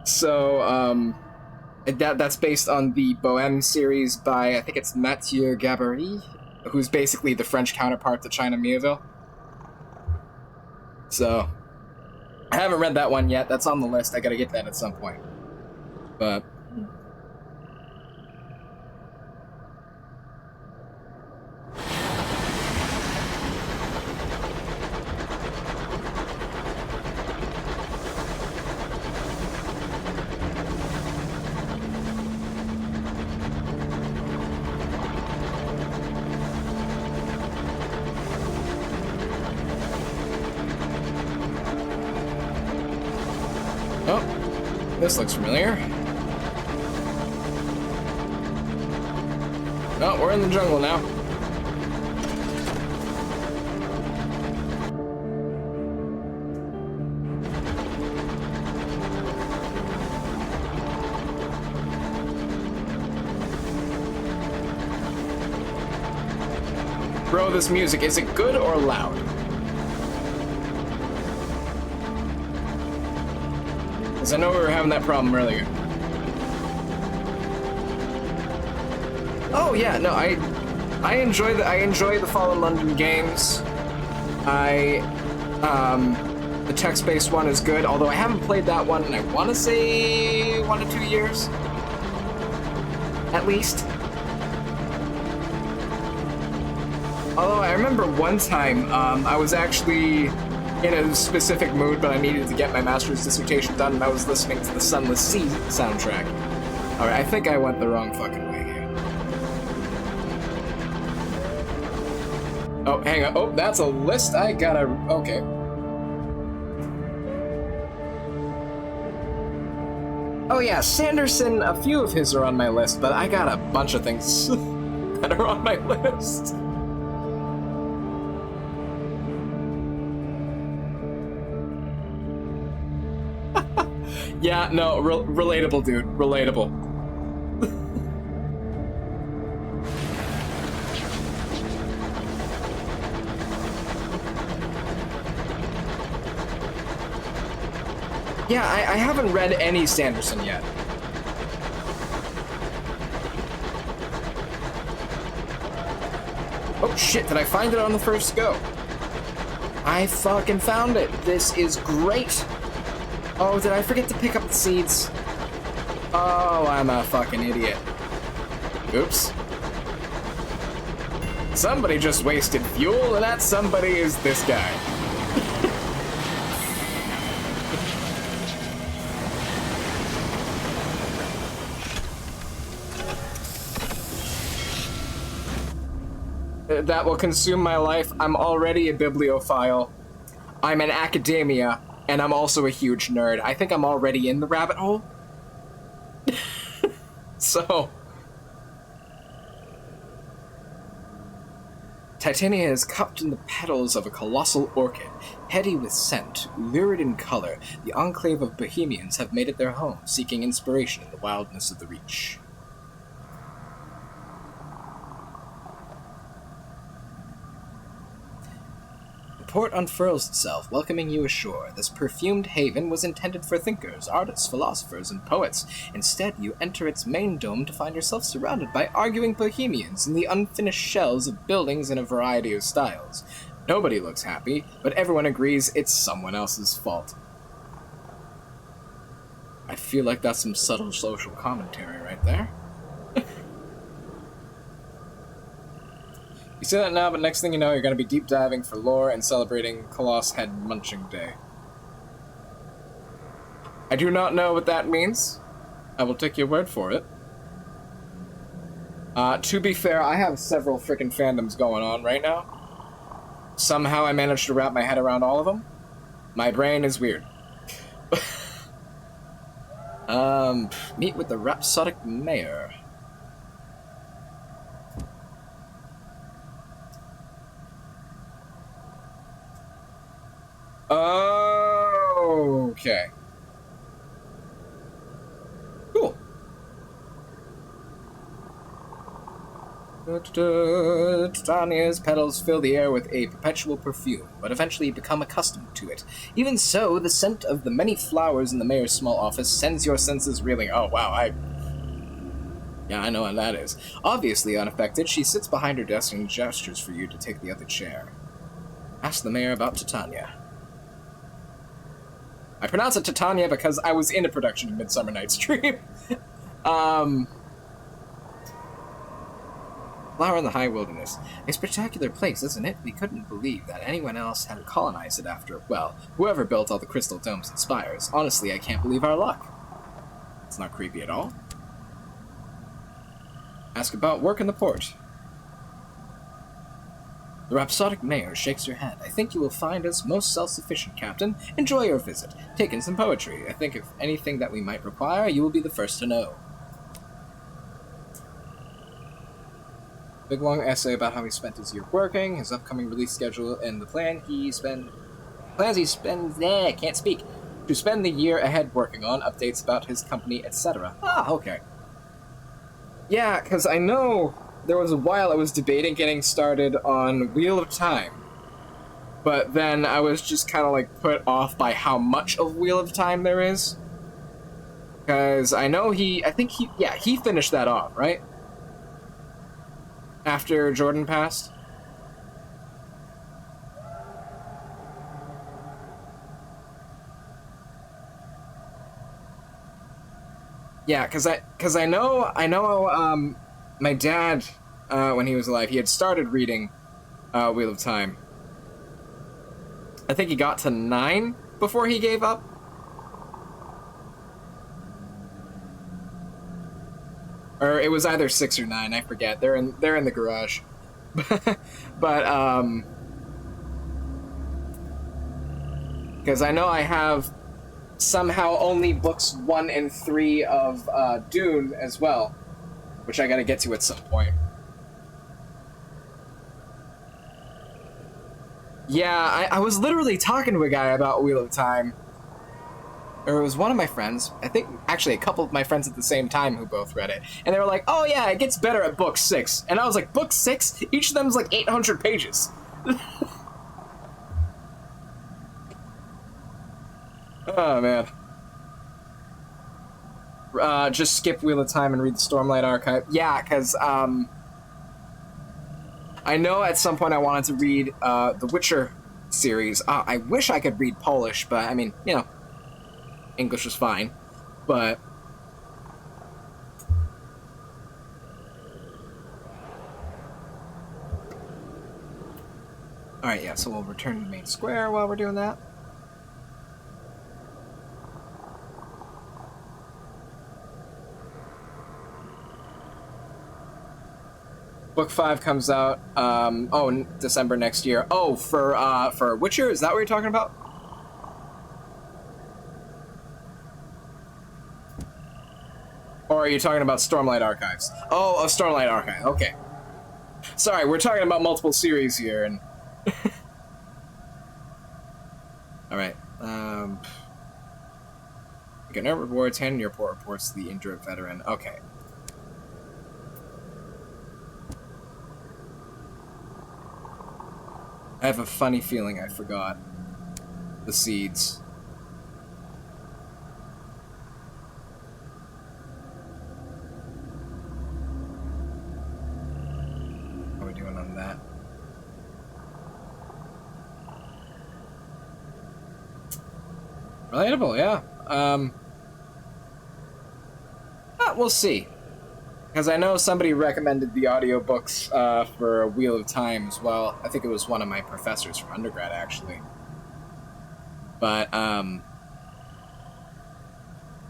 So, that's based on the Bohème series by, I think it's Mathieu Gabory, who's basically the French counterpart to China Millville. So, I haven't read that one yet. That's on the list. I gotta get that at some point. But... oh, this looks familiar. Oh, we're in the jungle now. Bro, this music, is it good or loud? Because I know we were having that problem earlier. Oh yeah, no, I enjoy the Fallen London games. The text-based one is good, although I haven't played that one in I want to say 1 to 2 years, at least. Although I remember one time I was actually in a specific mood, but I needed to get my master's dissertation done, and I was listening to the Sunless Skies soundtrack. Alright, I think I went the wrong fucking way here. Oh, hang on. Oh, that's a list I gotta... Okay. Oh yeah, Sanderson, a few of his are on my list, but I got a bunch of things that are on my list. Yeah, no, relatable, dude. Relatable. Yeah, I haven't read any Sanderson yet. Oh shit, did I find it on the first go? I fucking found it. This is great. Oh, did I forget to pick up the seeds? Oh, I'm a fucking idiot. Oops. Somebody just wasted fuel, and that somebody is this guy. That will consume my life. I'm already a bibliophile. I'm in academia. And I'm also a huge nerd. I think I'm already in the rabbit hole. So. Titania is cupped in the petals of a colossal orchid, heady with scent, lurid in color. The enclave of Bohemians have made it their home, seeking inspiration in the wildness of the Reach. The port unfurls itself, welcoming you ashore. This perfumed haven was intended for thinkers, artists, philosophers, and poets. Instead, you enter its main dome to find yourself surrounded by arguing Bohemians in the unfinished shells of buildings in a variety of styles. Nobody looks happy, but everyone agrees it's someone else's fault. I feel like that's some subtle social commentary right there. You say that now, but next thing you know, you're going to be deep diving for lore and celebrating Coloss Head Munching Day. I do not know what that means. I will take your word for it. To be fair, I have several frickin' fandoms going on right now. somehow I managed to wrap my head around all of them. My brain is weird. Meet with the rhapsodic mayor. Okay. Cool. Titania's petals fill the air with a perpetual perfume, but eventually become accustomed to it. Even so, the scent of the many flowers in the mayor's small office sends your senses reeling. Oh, wow, yeah, I know what that is. Obviously unaffected, she sits behind her desk and gestures for you to take the other chair. Ask the mayor about Titania. I pronounce it Titania because I was in a production of Midsummer Night's Dream. Flower in the High Wilderness. A spectacular place, isn't it? We couldn't believe that anyone else had colonized it after, well, whoever built all the crystal domes and spires. Honestly, I can't believe our luck. It's not creepy at all. Ask about work in the port. The rhapsodic mayor shakes her head. I think you will find us most self-sufficient, Captain. Enjoy your visit. Take in some poetry. I think if anything that we might require, you will be the first to know. Big long essay about how he spent his year working, his upcoming release schedule, and the plans he spends to spend the year ahead working on, updates about his company, etc. Ah, okay. Yeah, because I know there was a while I was debating getting started on Wheel of Time, but then I was just kind of like put off by how much of Wheel of Time there is. Because I know he finished that off, right? After Jordan passed? Yeah, cause I know my dad when he was alive, he had started reading Wheel of Time. I think he got to 9 before he gave up. Or it was either 6 or 9, I forget. They're in the garage. But because I know I have somehow only books 1 and 3 of Dune as well, which I gotta get to at some point. Yeah, I was literally talking to a guy about Wheel of Time. Or it was one of my friends, I think actually a couple of my friends at the same time who both read it. And they were like, oh yeah, it gets better at book 6. And I was like, book 6? Each of them is like 800 pages. Oh man. Just skip Wheel of Time and read the Stormlight Archive. Yeah, because I know at some point I wanted to read the Witcher series. I wish I could read Polish, but I mean, you know, English is fine, but alright, yeah, so we'll return to the main square while we're doing that. Book 5 comes out, December next year. Oh, for Witcher? Is that what you're talking about? Or are you talking about Stormlight Archives? Oh, Stormlight Archive, okay. Sorry, we're talking about multiple series here, and... Alright, you can earn rewards, hand in your report reports to the injured veteran. Okay. I have a funny feeling I forgot the seeds. How are we doing on that? Relatable, yeah. We'll see. Because I know somebody recommended the audiobooks for Wheel of Time as well. I think it was one of my professors from undergrad, actually. But,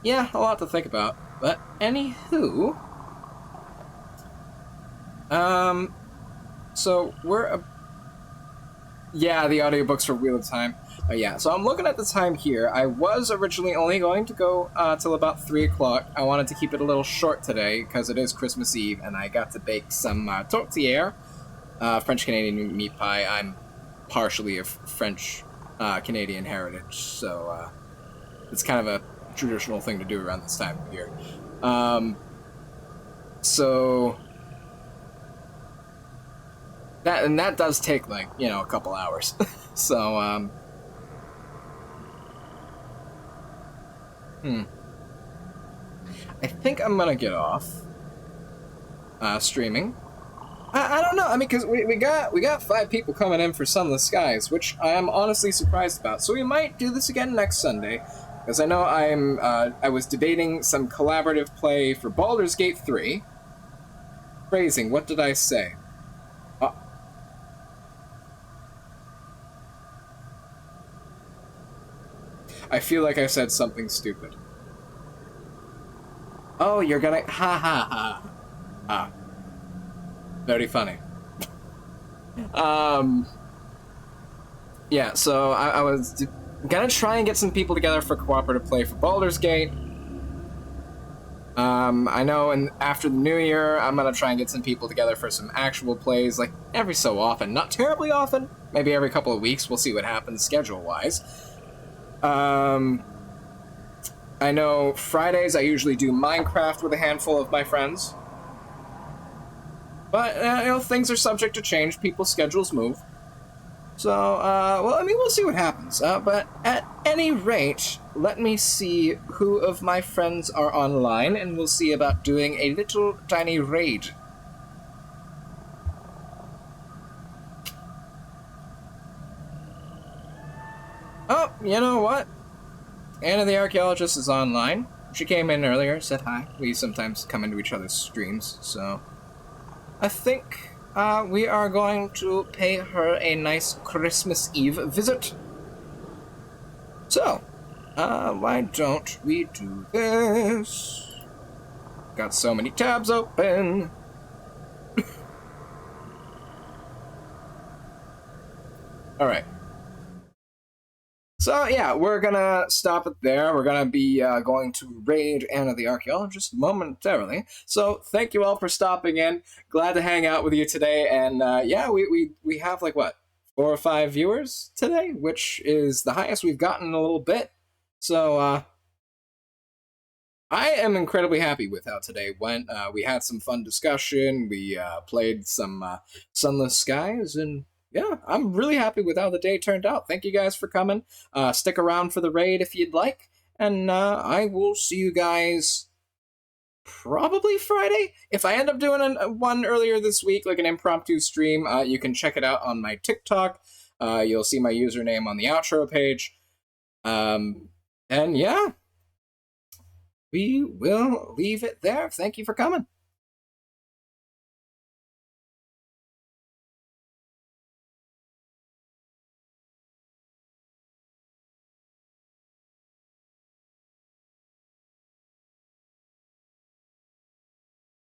yeah, a lot to think about. But, anywho... so, Yeah, the audiobooks for Wheel of Time. Yeah, so I'm looking at the time here. I was originally only going to go till about 3 o'clock. I wanted to keep it a little short today because it is Christmas Eve, and I got to bake some tortillere, French-Canadian meat pie. I'm partially of French-Canadian heritage, so it's kind of a traditional thing to do around this time of year. So that does take, like, a couple hours. So I think I'm gonna get off streaming. I don't know. I mean, because we got 5 people coming in for Sunless Skies, which I am honestly surprised about. So we might do this again next Sunday, because I know I was debating some collaborative play for Baldur's Gate 3. Phrasing. What did I say? I feel like I said something stupid. Oh, you're gonna... Ha ha ha. Ah. Very funny. Yeah, so I was gonna try and get some people together for cooperative play for Baldur's Gate. I know after the new year, I'm gonna try and get some people together for some actual plays, like every so often. Not terribly often. Maybe every couple of weeks. We'll see what happens schedule-wise. I know Fridays I usually do Minecraft with a handful of my friends. But, things are subject to change. People's schedules move. So, well, I mean, we'll see what happens. But at any rate, let me see who of my friends are online, and we'll see about doing a little tiny raid. Oh, you know what? Anna the Archaeologist is online. She came in earlier, said hi. We sometimes come into each other's streams, so... I think we are going to pay her a nice Christmas Eve visit. So, why don't we do this? Got so many tabs open. Alright. So, yeah, we're gonna stop it there. We're gonna be going to raid Anna the Archaeologist momentarily. So, thank you all for stopping in. Glad to hang out with you today. And, yeah, we have, like, what, 4 or 5 viewers today? Which is the highest we've gotten in a little bit. So, I am incredibly happy with how today went. We had some fun discussion. We played some Sunless Skies, and... yeah, I'm really happy with how the day turned out. Thank you guys for coming. Stick around for the raid if you'd like. And I will see you guys probably Friday. If I end up doing one earlier this week, like an impromptu stream, you can check it out on my TikTok. You'll see my username on the outro page. And yeah, we will leave it there. Thank you for coming.